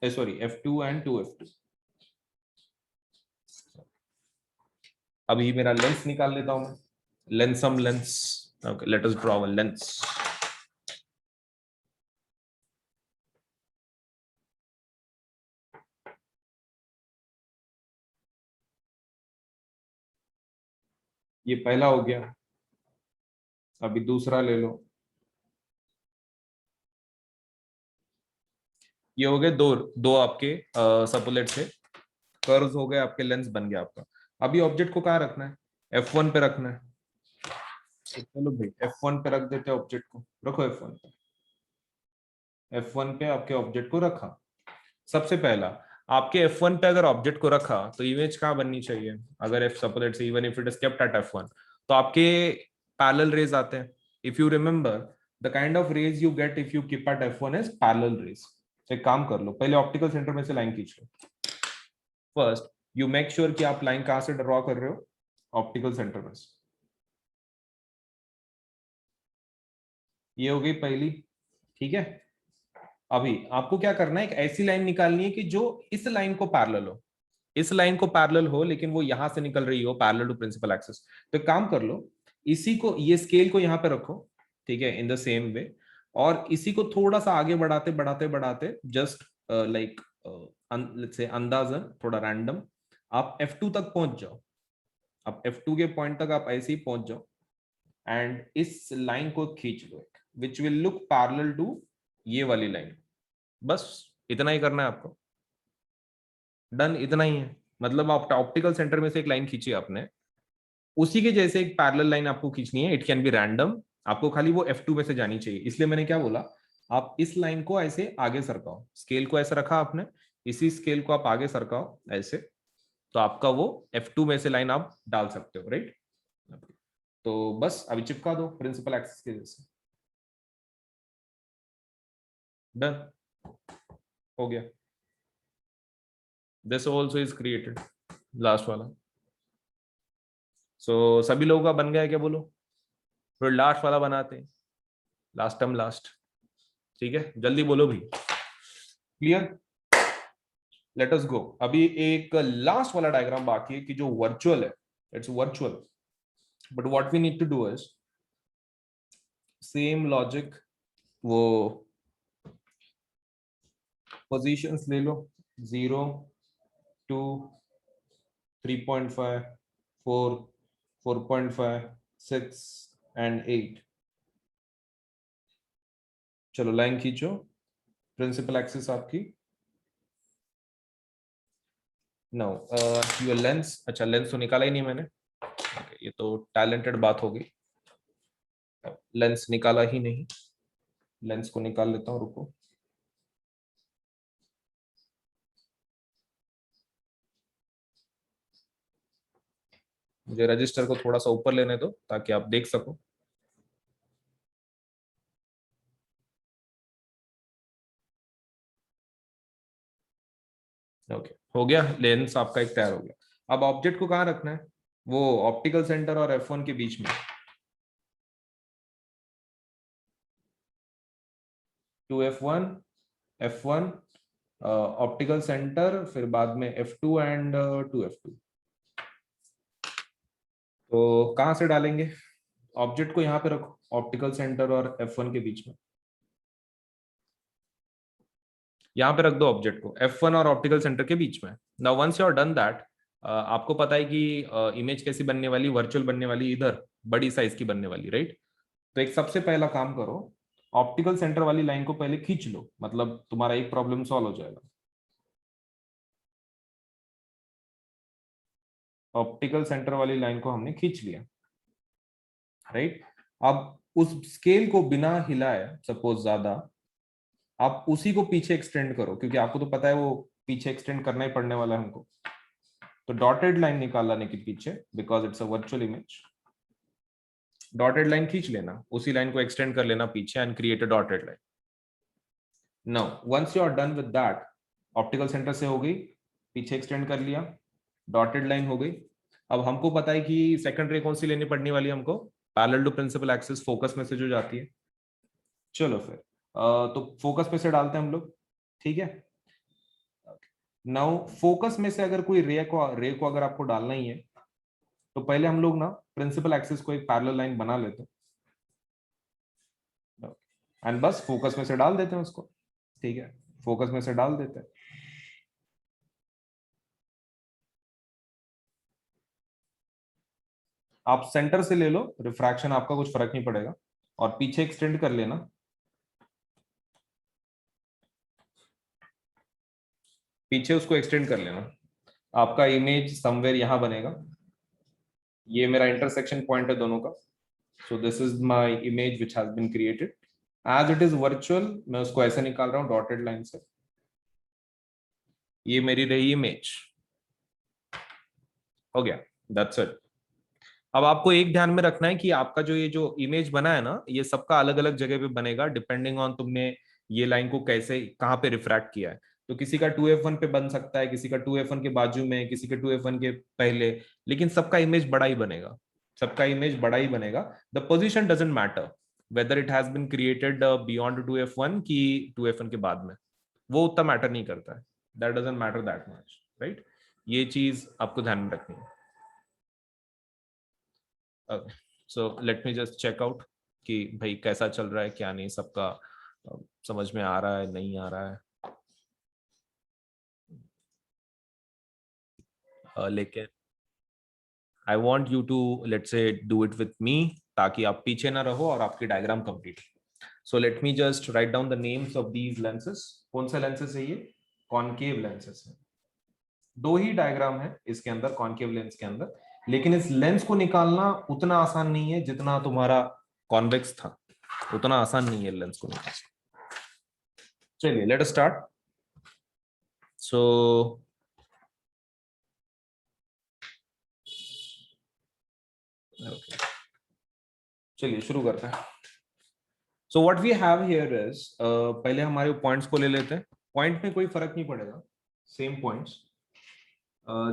sorry f2 and 2f2। अभी मेरा लेंस निकाल लेता हूं मैं, लेंसम lens. Okay, let us draw a lens. ये पहला हो गया, अभी दूसरा ले लो। ये हो गए दो, दो आपके सपोलेट से कर्व्स हो गए, आपके लेंस बन गया आपका। अभी ऑब्जेक्ट को कहाँ रखना है? f1 पे रखना है। तो चलो भाई f1 पे रख देते हैं ऑब्जेक्ट को। रखो f1 पे। f1 पे आपके ऑब्जेक्ट को रखा। सबसे पहला, आपके f1 पे अगर ऑब्जेक्ट को रखा तो इमेज कहाँ बननी चाहिए? अगर f suppose even if it is kept at f1, तो आपके पैरेलल रेज आते हैं। If you remember, the kind of rays you get if you keep at f1 is parallel rays. तो एक काम कर लो, पहले ऑप्टिकल सेंटर में से लाइन खींच लो। फर्स्ट यू मेक श्योर कि आप लाइन कहां से ड्रॉ कर रहे हो? ऑप्टिकल सेंटर में से। ये हो गई पहली, ठीक है। अभी आपको क्या करना है, एक ऐसी लाइन निकालनी है कि जो इस लाइन को पैरेलल हो, इस लाइन को पैरेलल हो, लेकिन वो यहां से निकल रही हो पैरेलल टू प्रिंसिपल एक्सिस। तो एक काम कर लो, इसी को, ये स्केल को यहां पे रखो, ठीक है, इन द सेम वे, और इसी को थोड़ा सा आगे बढ़ाते बढ़ाते बढ़ाते, जस्ट लाइक लेट्स से अंदाजन थोड़ा रैंडम, आप F2 तक पहुंच जाओ। अब F2 के पॉइंट तक आप ऐसे ही पहुंच जाओ, एंड इस लाइन को खींच लो, which will look parallel to ये वाली लाइन। बस इतना ही करना है आपको, डन, इतना ही है। मतलब आप ऑप्टिकल सेंटर में से एक लाइन खींची आपने, उसी के जैसे एक पैरेलल लाइन आपको खींचनी है। इट कैन बी रैंडम, आपको खाली वो F2 में से जानी चाहिए। इसलिए मैंने क्या बोला, आप इस लाइन को ऐसे आगे सरकाओ, स्केल को ऐसे रखा आपने, इसी स्केल को आप आगे सरकाओ ऐसे, तो आपका वो F2 में से लाइन आप डाल सकते हो, राइट। तो बस अभी चिपका दो प्रिंसिपल एक्सिस के जैसे, डन, हो गया। This also is created, last वाला। सो सभी लोगों का बन गया है क्या, बोलो। फिर लास्ट वाला बनाते हैं, लास्ट टर्म लास्ट, ठीक है, जल्दी बोलो भी, क्लियर। लेट अस गो। अभी एक लास्ट वाला डायग्राम बाकी है कि जो वर्चुअल है, it's virtual, but what we need to do is same logic, वो पोजीशंस ले लो, 0, 2, 3.5, 4, 4.5, 6 एंड 8। चलो लाइन खींचो, प्रिंसिपल एक्सिस आपकी। नो, योर लेंस, अच्छा लेंस तो निकाला ही नहीं मैंने, okay, ये तो टैलेंटेड बात हो गई, लेंस निकाला ही नहीं, लेंस को निकाल लेता हूँ, रुको। मुझे रजिस्टर को थोड़ा सा ऊपर लेने दो ताकि आप देख सको। ओके, हो गया, लेंस आपका एक तैयार हो गया। अब ऑब्जेक्ट को कहाँ रखना है, वो ऑप्टिकल सेंटर और F1 के बीच में, to F1, F1, optical centre, फिर बाद में F2 एंड 2F2। तो कहाँ से डालेंगे, ऑब्जेक्ट को यहाँ पे रखो, ऑप्टिकल सेंटर और F1 के बीच में, यहाँ पे रख दो ऑब्जेक्ट को F1 और ऑप्टिकल सेंटर के बीच में। Now once you are done that, आपको पता है कि इमेज कैसी बनने वाली, वर्चुअल बनने वाली, इधर बड़ी साइज की बनने वाली, राइट। तो एक सबसे पहला काम करो, ऑप्टिकल सेंटर वाली लाइन को पहले खींच लो, मतलब तुम्हारा एक प्रॉब्लम सॉल्व हो जाएगा। ऑप्टिकल सेंटर वाली लाइन को हमने खींच लिया, राइट। अब उस स्केल को बिना हिलाए, सपोज ज्यादा, आप उसी को पीछे एक्सटेंड करो, क्योंकि आपको तो पता है वो पीछे एक्सटेंड करना ही पड़ने वाला है हमको। तो डॉटेड लाइन निकाल लाने के पीछे, because it's a virtual image, dotted line खींच लेना, उसी लाइन को एक्सटेंड कर लेना पीछे, and create a dotted line. Now once you are done with that, optical centre से हो गई, पीछे एक्सटेंड कर लिया, डॉटेड लाइन हो गई। अब हमको पता है कि सेकंड रे कौन सी लेनी पड़ने वाली है हमको, parallel to principal axis, focus में से जो जाती है। चलो फिर तो फोकस में से डालते हैं हम लोग, ठीक है। नाउ फोकस में से अगर कोई रे को अगर आपको डालना ही है, तो पहले हम लोग ना प्रिंसिपल एक्सिस को एक पैरेलल लाइन बना लेते हैं, एंड बस फोकस में से डाल देते हैं उसको, ठीक है, फोकस में से डाल देते हैं। आप सेंटर से ले लो, रिफ्रैक्शन आपका कुछ फर्क नहीं पड़ेगा, और पीछे एक्सटेंड कर लेना, पीछे उसको एक्सटेंड कर लेना, आपका इमेज समवेयर यहां बनेगा। ये मेरा इंटरसेक्शन पॉइंट है दोनों का। So this is my image which has been created, as it is virtual, मैं उसको ऐसे निकाल रहा हूं डॉटेड लाइन से। ये मेरी रही इमेज, हो गया, दैट्स इट। अब आपको एक ध्यान में रखना है कि आपका जो ये जो इमेज बना है ना, ये सबका अलग अलग जगह पे बनेगा, डिपेंडिंग ऑन तुमने ये लाइन को कैसे कहाँ पे रिफ्रैक्ट किया है। तो किसी का 2F1 पे बन सकता है, किसी का 2F1 के बाजू में, किसी के 2F1 के पहले, लेकिन सबका इमेज बड़ा ही बनेगा, सबका इमेज बड़ा ही बनेगा। The position doesn't matter, whether it has been created beyond 2f1 की 2f1 के बाद में, वो उतना मैटर नहीं करता है, that doesn't matter that much, right. ये चीज आपको ध्यान में रखनी है। Okay, so let me just check out कि भाई कैसा चल रहा है, क्या नहीं, सबका समझ में आ रहा है, नहीं आ रहा है। लेकिन I want you to let's say do it with me, ताकि आप पीछे ना रहो और आपकी diagram complete. So let me just write down the names of these lenses. कौन से लेंसेस है ये? कॉनकेव लेंसेस है। दो ही डायग्राम है इसके अंदर, कॉनकेव लेंस के अंदर, लेकिन इस लेंस को निकालना उतना आसान नहीं है जितना तुम्हारा कॉन्वेक्स था, उतना आसान नहीं है लेंस को निकालना। चलिए लेट अस स्टार्ट। सो चलिए शुरू करते हैं। So what we have here is, पहले हमारे पॉइंट्स को ले लेते हैं। पॉइंट में कोई फर्क नहीं पड़ेगा, सेम पॉइंट्स,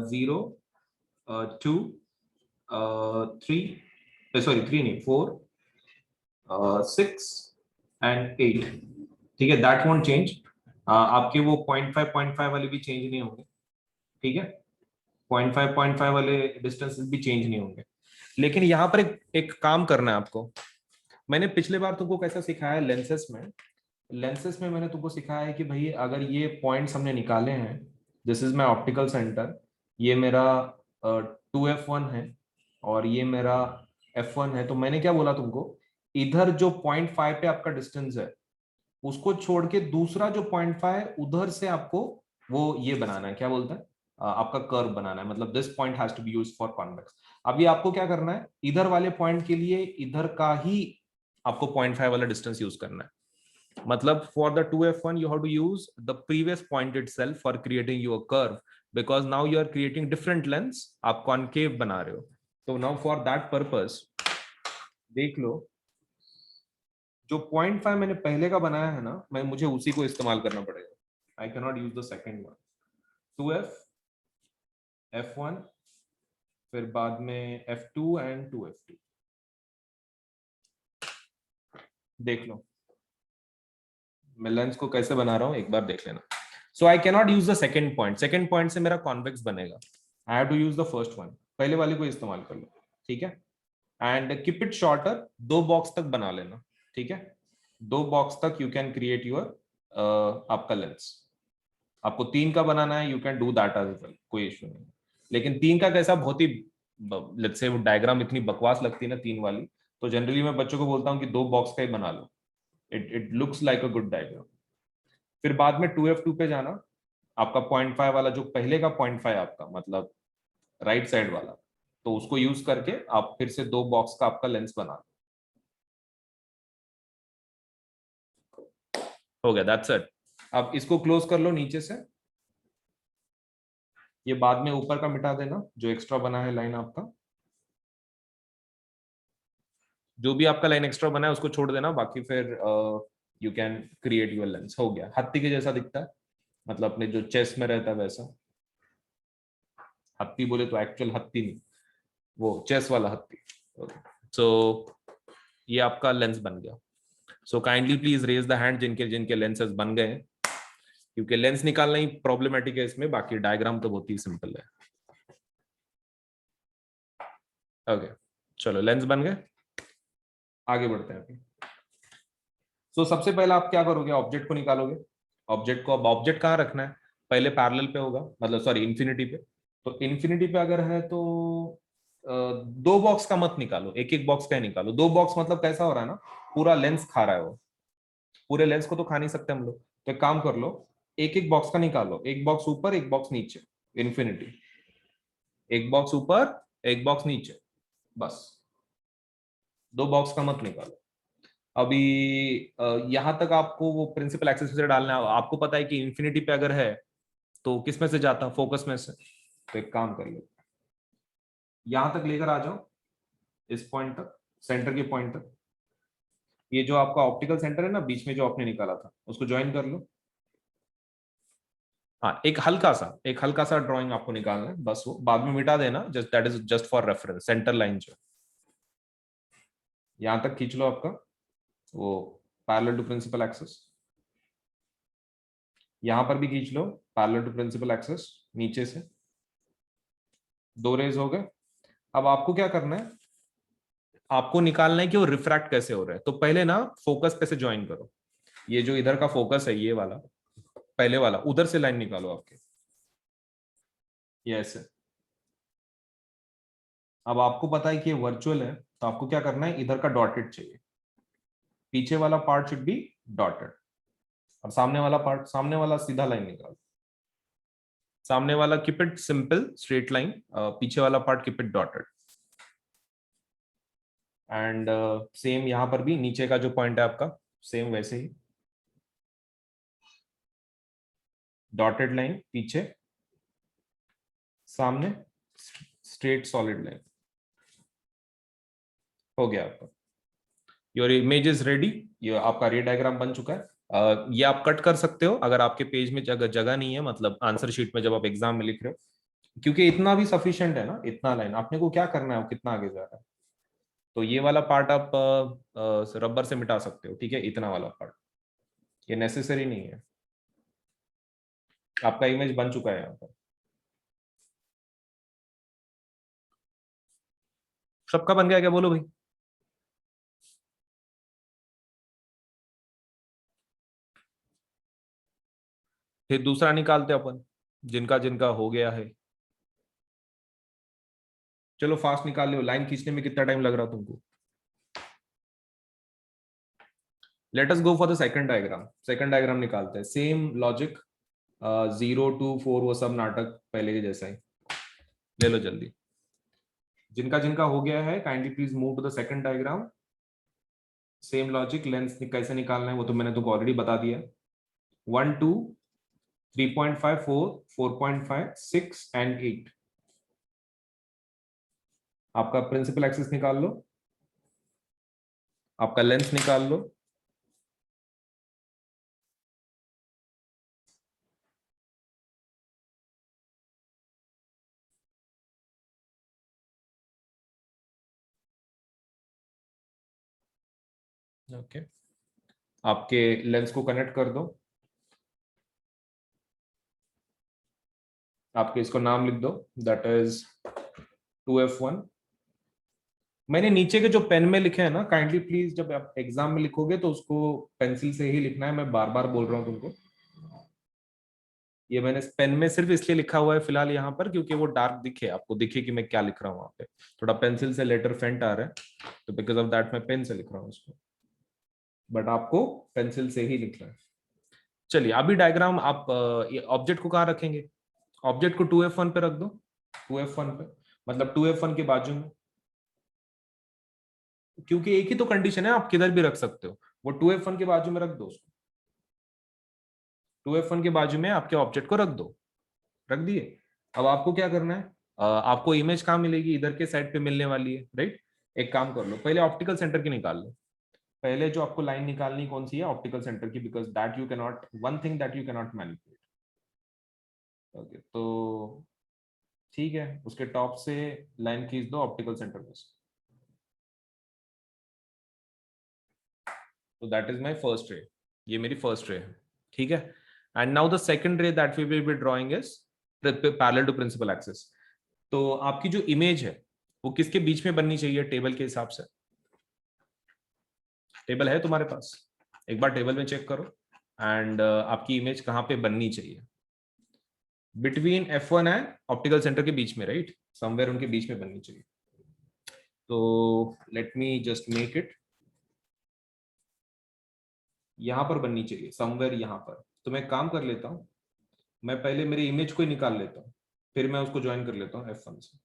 0, 2, 3, सॉरी 3 नहीं, 4, 6 एंड 8, ठीक है, दैट वोंट चेंज। आपके वो 0.5 वाले भी चेंज नहीं होंगे, ठीक है, 0.5 वाले डिस्टेंसेस भी चेंज नहीं होंगे। लेकिन यहाँ पर एक काम करना है आपको। मैंने पिछले बार तुमको कैसा सिखाया है लेंसेस में मैंने तुमको सिखाया है कि भाई अगर ये पॉइंट्स हमने निकाले हैं, this is my optical centre, ये मेरा 2f1 है और ये मेरा f1 है, तो मैंने क्या बोला तुमको, इधर जो 0.5 पे आपका डिस्टेंस है उसको छोड़ के दूसरा जो 0.5 है उधर से आपको वो ये बनाना है, क्या बोलते हैं, आपका कर्व बनाना है, मतलब this point has to be used for convex. अभी आपको क्या करना है, इधर वाले पॉइंट के लिए इधर का ही आपको 0.5 वाला डिस्टेंस यूज करना है। मतलब for the 2f1 you have to use the previous point itself for creating your curve, because now you are creating different lens, आप concave बना रहे हो। तो now for that purpose देख लो, जो 0.5 मैंने पहले का बनाया है ना, मुझे उसी को इस्तेमाल करना पड़ेगा। आई can not use the second one. 2f, f1, फिर बाद में f2 एंड 2f2। देख लो मैं लेंस को कैसे बना रहा हूं, एक बार देख लेना। So I can not use the second point, second point से मेरा कॉन्वेक्स बनेगा, I have to use the first one, पहले वाले को इस्तेमाल कर लो, ठीक है। And keep it shorter, 2 box तक बना लेना, ठीक है, 2 बॉक्स तक यू कैन क्रिएट योर आपका लेंस। आपको 3 का बनाना है, you can do that as well, कोई इश्यू नहीं। लेकिन 3 का कैसा, बहुत ही लेट्स से वो डायग्राम इतनी बकवास लगती है ना 3 वाली, तो जनरली मैं बच्चों को बोलता हूँ कि 2 बॉक्स का ही बना लो, it looks like a good diagram. फिर बाद में 2f2 पे जाना, आपका 0.5 वाला जो पहले का 0.5 आपका मतलब राइट साइड वाला, तो उसको यूज करके आप फिर से 2 बॉक्स का आपका लेंस बना हो गया, दैट्स इट। अब इसको क्लोज कर लो नीचे से, ये बाद में ऊपर का मिटा देना जो एक्स्ट्रा बना है लाइन आपका, जो भी आपका लाइन एक्स्ट्रा बना है उसको छोड़ देना, बाकी फिर you can create your lens. हो गया, हत्ती के जैसा दिखता है, मतलब अपने जो चेस्ट में रहता है वैसा। हत्ती बोले तो एक्चुअल हत्ती नहीं, वो चेस्ट वाला हत्ती। सो ये आपका लेंस बन गया। So kindly please raise the hand जिनके जिनके लेंसेस बन गए हैं, क्योंकि लेंस निकालना ही प्रॉब्लमेटिक है इसमें, बाकी डायग्राम तो बहुत ही सिंपल है। ओके चलो लेंस बन गए, आगे बढ़ते हैं। सो सबसे पहले आप क्या करोगे, ऑब्जेक्ट को निकालोगे। ऑब्जेक्ट को, अब ऑब्जेक्ट कहाँ रखना है, पहले पैरेलल पे होगा, मतलब सॉरी इन्फिनिटी पे। तो इन्फिनिटी पे अगर है तो 2 बॉक्स का मत निकालो, एक एक बॉक्स का ही निकालो। 2 बॉक्स मतलब कैसा हो रहा है ना, पूरा लेंस खा रहा है वो, पूरे लेंस को तो खा नहीं सकते हम लोग, तो एक काम कर लो, एक एक बॉक्स का निकालो, एक बॉक्स ऊपर एक बॉक्स नीचे, इन्फिनिटी, एक बॉक्स ऊपर एक बॉक्स नीचे, बस, 2 बॉक्स का मत निकालो। अभी यहां तक आपको वो प्रिंसिपल एक्सेस से डालना है, आपको पता है कि इन्फिनिटी पे अगर है तो किस में से जाता, फोकस में से। तो एक काम कर लो, यहां तक लेकर आ जाओ, इस पॉइंट तक, सेंटर के पॉइंट तक। ये जो आपका ऑप्टिकल सेंटर है ना बीच में जो आपने निकाला था, उसको ज्वाइन कर लो। हाँ, एक हल्का सा ड्राइंग आपको निकालना है, बस वो बाद में मिटा देना, just that is just for reference. Centre line जो यहां तक खींच लो आपका, वो पैरेलल टू प्रिंसिपल एक्सिस, यहां पर भी खींच लो पैरेलल टू प्रिंसिपल एक्सिस, नीचे से 2 रेज हो गए। अब आपको क्या करना है, आपको निकालना है कि वो रिफ्रैक्ट कैसे हो रहा है। तो पहले ना फोकस पे से ज्वाइन करो, ये जो इधर का फोकस है ये वाला, पहले वाला उधर से लाइन निकालो आपके, ये ऐसे। अब आपको पता है कि ये वर्चुअल है, तो आपको क्या करना है, इधर का डॉटेड चाहिए, पीछे वाला पार्ट शुड बी डॉटेड, और सामने वाला पार्ट, सामने वाला सीधा लाइन निकालो, सामने वाला keep it simple straight line, पीछे वाला part keep it dotted. And same यहां पर भी नीचे का जो पॉइंट है आपका, सेम वैसे ही डॉटेड लाइन पीछे, सामने स्ट्रेट सॉलिड लाइन। हो गया आपका, योर इमेज इज रेडी, ये आपका रे डायग्राम बन चुका है। ये आप कट कर सकते हो अगर आपके पेज में जगह जगह नहीं है, मतलब आंसर शीट में जब आप एग्जाम में लिख रहे हो, क्योंकि इतना भी सफिशिएंट है ना, इतना लाइन आपने को क्या करना है, कितना आगे जा रहा है। तो ये वाला पार्ट आप रबर से मिटा सकते हो, ठीक है, इतना वाला पार्ट, ये नेसेसरी नहीं है। आपका इमेज बन चुका है यहाँ पर, सबका बन गया क्या, बोलो भाई। फिर दूसरा निकालते अपन, जिनका जिनका हो गया है। चलो फास्ट निकाल लो, लाइन खींचने में कितना टाइम लग रहा तुमको। Let us go for the second diagram, second diagram निकालते हैं, सेम लॉजिक, 0 to 4 वो सब नाटक पहले के जैसा ही। ले लो जल्दी, जिनका जिनका हो गया है kindly please move to the second diagram. Same logic, lens कैसे निकालना है वो तो मैंने तुमको ऑलरेडी बता दिया। 1 2 3.5 4 4.5 6 एंड 8। आपका प्रिंसिपल एक्सिस निकाल लो, आपका लेंस निकाल लो। ओके, आपके लेंस को कनेक्ट कर दो, आपके इसको नाम लिख दो, दैट इज 2f1। मैंने नीचे के जो पेन में लिखे हैं ना, काइंडली प्लीज जब आप एग्जाम में लिखोगे तो उसको पेंसिल से ही लिखना है, मैं बार बार बोल रहा हूँ तुमको। ये मैंने पेन में सिर्फ इसलिए लिखा हुआ है फिलहाल यहाँ पर, क्योंकि वो डार्क दिखे, आपको दिखे कि मैं क्या लिख रहा हूँ वहां पे, थोड़ा पेंसिल से लेटर फेंट आ रहा है, तो बिकॉज ऑफ दैट मैं पेन से लिख रहा हूँ उसको, बट आपको पेंसिल से ही लिखना है। चलिए अभी डायग्राम आप ऑब्जेक्ट को कहाँ रखेंगे, ऑब्जेक्ट को 2f1 पे रख दो, 2f1 पे, मतलब 2f1 के बाजू में, क्योंकि एक ही तो कंडीशन है, आप किधर भी रख सकते हो, वो 2f1 के बाजू में रख दो उसको, 2f1 के बाजू में आपके ऑब्जेक्ट को रख दो, रख दिए। अब आपको क्या करना है, आपको इमेज कहाँ मिलेगी, इधर के साइड पे मिलने वाली है, राइट। एक काम कर लो, पहले ऑप्टिकल सेंटर की निकाल लो, पहले जो आपको लाइन निकालनी कौन सी है, ऑप्टिकल सेंटर की, because that you can not, one thing that you can not manipulate. Okay, तो ठीक है, उसके टॉप से लाइन खींच दो ऑप्टिकल सेंटर में से। तो that is my first ray, ये मेरी फर्स्ट रे है, ठीक है। And now the second ray that we will be drawing is parallel to principal axis. तो आपकी जो इमेज है वो किसके बीच में बननी चाहिए टेबल के हिसाब से, टेबल है तुम्हारे पास, एक बार टेबल में चेक करो, एंड आपकी इमेज कहाँ पे बननी चाहिए, between F1 and optical centre के बीच में, राइट, समवेयर उनके बीच में बननी चाहिए। तो late me just make it, यहां पर बननी चाहिए समवेयर यहाँ पर। तो मैं काम कर लेता हूँ, मैं पहले मेरी इमेज को ही निकाल लेता हूँ, फिर मैं उसको ज्वाइन कर लेता हूँ F1 से।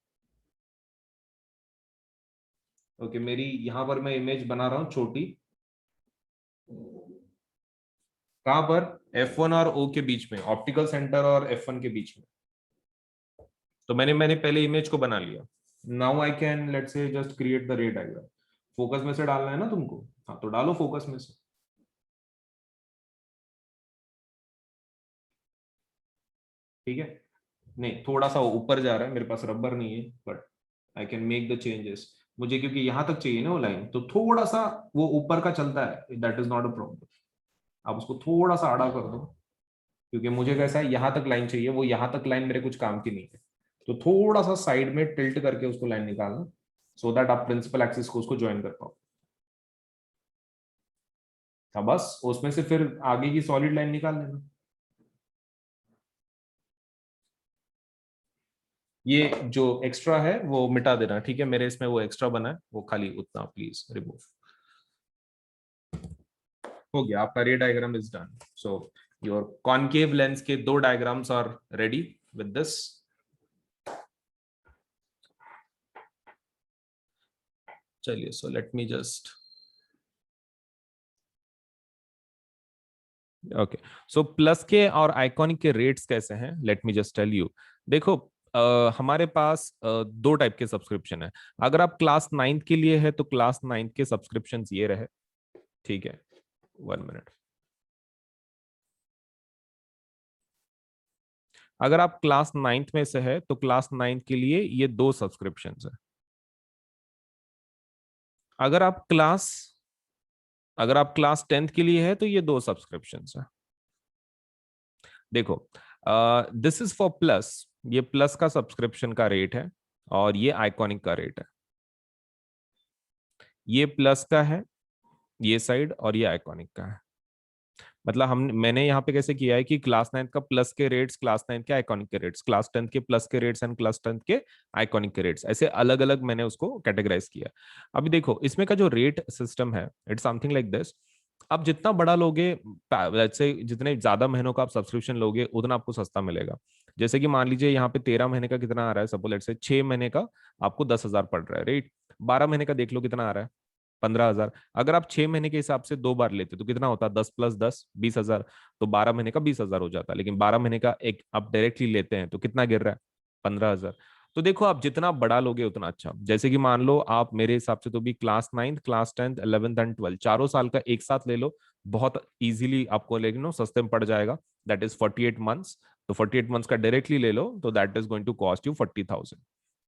ओके, मेरी यहाँ पर मैं इमेज बना रहा हूँ छोटी, कहाँ पर, F1 और O के बीच में, ऑप्टिकल सेंटर और F1 के बीच में। तो मैंने मैंने पहले इमेज को बना लिया, नाउ आई कैन लेट से जस्ट क्रिएट द रे डायग्राम। फोकस में से डालना है ना तुमको, हाँ तो डालो फोकस में से। ठीक है, नहीं थोड़ा सा ऊपर जा रहा है, मेरे पास रबर नहीं है, but I can make the changes. मुझे क्योंकि यहां तक चाहिए ना वो लाइन, तो थोड़ा सा वो ऊपर का चलता है, that is not a problem. आप उसको थोड़ा सा आड़ा कर दो, क्योंकि मुझे कैसा है, यहां तक लाइन चाहिए, वो यहां तक लाइन मेरे कुछ काम की नहीं है। तो थोड़ा सा साइड में टिल्ट करके उसको लाइन निकालना, सो दैट आप प्रिंसिपल एक्सिस को उसको ज्वाइन कर पाओ। था बस, उसमें से फिर आगे की सॉलिड लाइन निकाल लेना। ये जो एक्स्ट्रा है वो मिटा देना, ठीक है, मेरे इसमें वो एक्स्ट्रा बना है, वो खाली उतना प्लीज रिमूव। हो गया, आपका ray diagram is done. So your concave lens के दो diagrams are ready with this. चलिए, so let me just, okay. So plus के और आइकॉनिक के रेट्स कैसे हैं, let me just tell you. देखो, हमारे पास दो टाइप के सब्सक्रिप्शन है। अगर आप क्लास नाइन्थ के लिए है तो क्लास नाइन्थ के सब्सक्रिप्शन ये रहे, ठीक है, 1 मिनट। अगर आप क्लास नाइन्थ में से है तो क्लास नाइन्थ के लिए ये दो सब्सक्रिप्शन है। अगर आप क्लास अगर आप क्लास टेंथ के लिए है तो ये दो सब्सक्रिप्शन है। देखो, दिस इज फॉर प्लस, ये प्लस का सब्सक्रिप्शन का रेट है, और ये आइकॉनिक का रेट है। ये प्लस का है ये साइड, और ये आइकॉनिक का है। मतलब हम मैंने यहाँ पे कैसे किया है कि क्लास नाइन्थ का प्लस के रेट्स, क्लास नाइन्थ के आइकॉनिक के रेट्स, क्लास टेंथ के प्लस के रेट्स एंड क्लास टेंथ के आइकॉनिक के रेट्स, ऐसे अलग अलग मैंने उसको कैटेगराइज किया। अभी देखो, इसमें का जो रेट सिस्टम है, इट्स समथिंग लाइक दिस। आप जितना बड़ा लोगे, जैसे जितने ज्यादा महीनों का आप सब्सक्रिप्शन लोगे उतना आपको सस्ता मिलेगा। जैसे कि मान लीजिए यहाँ पे 13 महीने का कितना आ रहा है, सपोज लेट से 6 महीने का आपको 10,000 पड़ रहा है, राइट। 12 महीने का देख लो कितना आ रहा है, 15,000। अगर आप 6 महीने के हिसाब से दो बार लेते तो कितना होता, 10 + 10 20,000। तो 12 महीने का 20,000 हो जाता, लेकिन 12 महीने का एक आप डायरेक्टली लेते हैं तो कितना गिर रहा है, 15,000। तो देखो, आप जितना बड़ा लोगे उतना अच्छा। जैसे कि मान लो आप मेरे हिसाब से तो भी class ninth, class tenth, 11th and 12th चारों साल का एक साथ ले लो, बहुत इजीली आपको, लेकिन नो सस्ते में पड़ जाएगा। That is 48 months. तो 48 मंथ्स का डायरेक्टली ले लो तो that is going to cost you 40,000।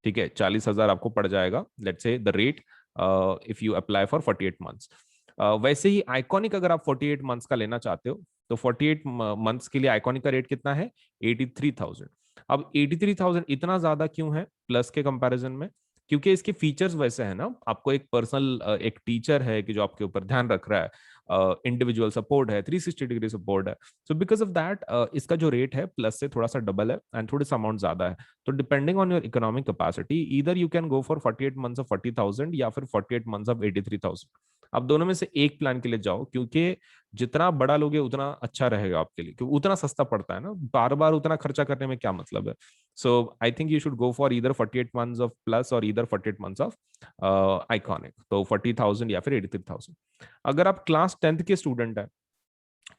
ठीक है, 40,000 आपको पड़ जाएगा, let's say the rate, if you apply for 48 months. वैसे ही आइकॉनिक अगर आप 48 मंथ्स का लेना चाहते हो तो 48 मंथ्स के लिए आइकॉनिक का रेट कितना है, 83,000। अब 83,000 इतना ज्यादा क्यों है प्लस के कंपैरिजन में, क्योंकि इसके फीचर्स वैसे हैं ना, आपको एक पर्सनल एक टीचर है कि जो आपके ऊपर ध्यान रख रहा है, इंडिविजुअल सपोर्ट है, 360 डिग्री सपोर्ट है। सो बिकॉज ऑफ दैट इसका जो रेट है प्लस से थोड़ा सा डबल है एंड थोड़ा सा अमाउंट ज्यादा है। तो depending on your economic capacity, इधर you can go for 48 months of 40,000 या फिर 48 मंथ्स ऑफ 83,000। आप दोनों में से एक प्लान के लिए जाओ, क्योंकि जितना बड़ा लोगे उतना अच्छा रहेगा आपके लिए, क्योंकि उतना सस्ता पड़ता है ना, बार बार उतना खर्चा करने में क्या मतलब है। So I think you should go for इधर 48 मंथ्स ऑफ प्लस और इधर 48 मंथ्स ऑफ आइकॉनिक, तो 40,000 या फिर 83,000। अगर आप क्लास टेंथ के स्टूडेंट है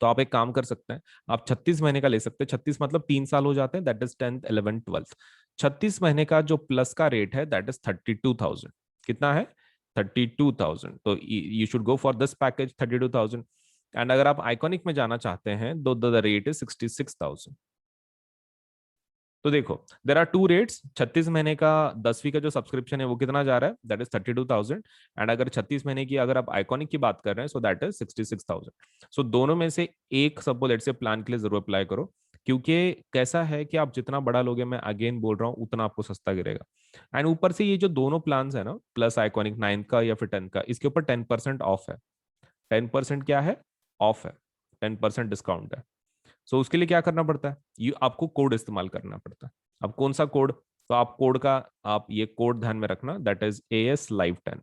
तो आप एक काम कर सकते हैं, आप 36 महीने का ले सकते हैं। 36 मतलब 3 साल हो जाते हैं, that is tenth, 11th, 12th। 36 महीने का जो प्लस का रेट है दैट इज 32,000। कितना है, 32,000। तो you should go for this package 32,000। And अगर आप आइकॉनिक में जाना चाहते हैं तो द रेट इज 66,000। तो देखो, देर आर टू रेट्स। 36 महीने का 10वीं का जो सब्सक्रिप्शन है वो कितना जा रहा है, दैट इज 32,000। एंड अगर 36 महीने की अगर आप आइकॉनिक की बात कर रहे हैं सो दैट इज 66,000। सो दोनों में से एक सपोज लेट से प्लान के लिए जरूर अप्लाई करो, क्योंकि कैसा है कि आप जितना बड़ा लोगे, मैं अगेन बोल रहा हूँ, उतना आपको सस्ता गिरेगा। एंड ऊपर से ये जो दोनों प्लान है ना, प्लस आइकॉनिक 9th का या फिर 10th का, इसके ऊपर 10% ऑफ है। 10% क्या है, ऑफ है, 10% डिस्काउंट है। सो उसके लिए क्या करना पड़ता है, ये आपको कोड इस्तेमाल करना पड़ता है। अब कौन सा कोड, तो आप कोड का, आप ये कोड ध्यान में रखना, that is AS Live 10,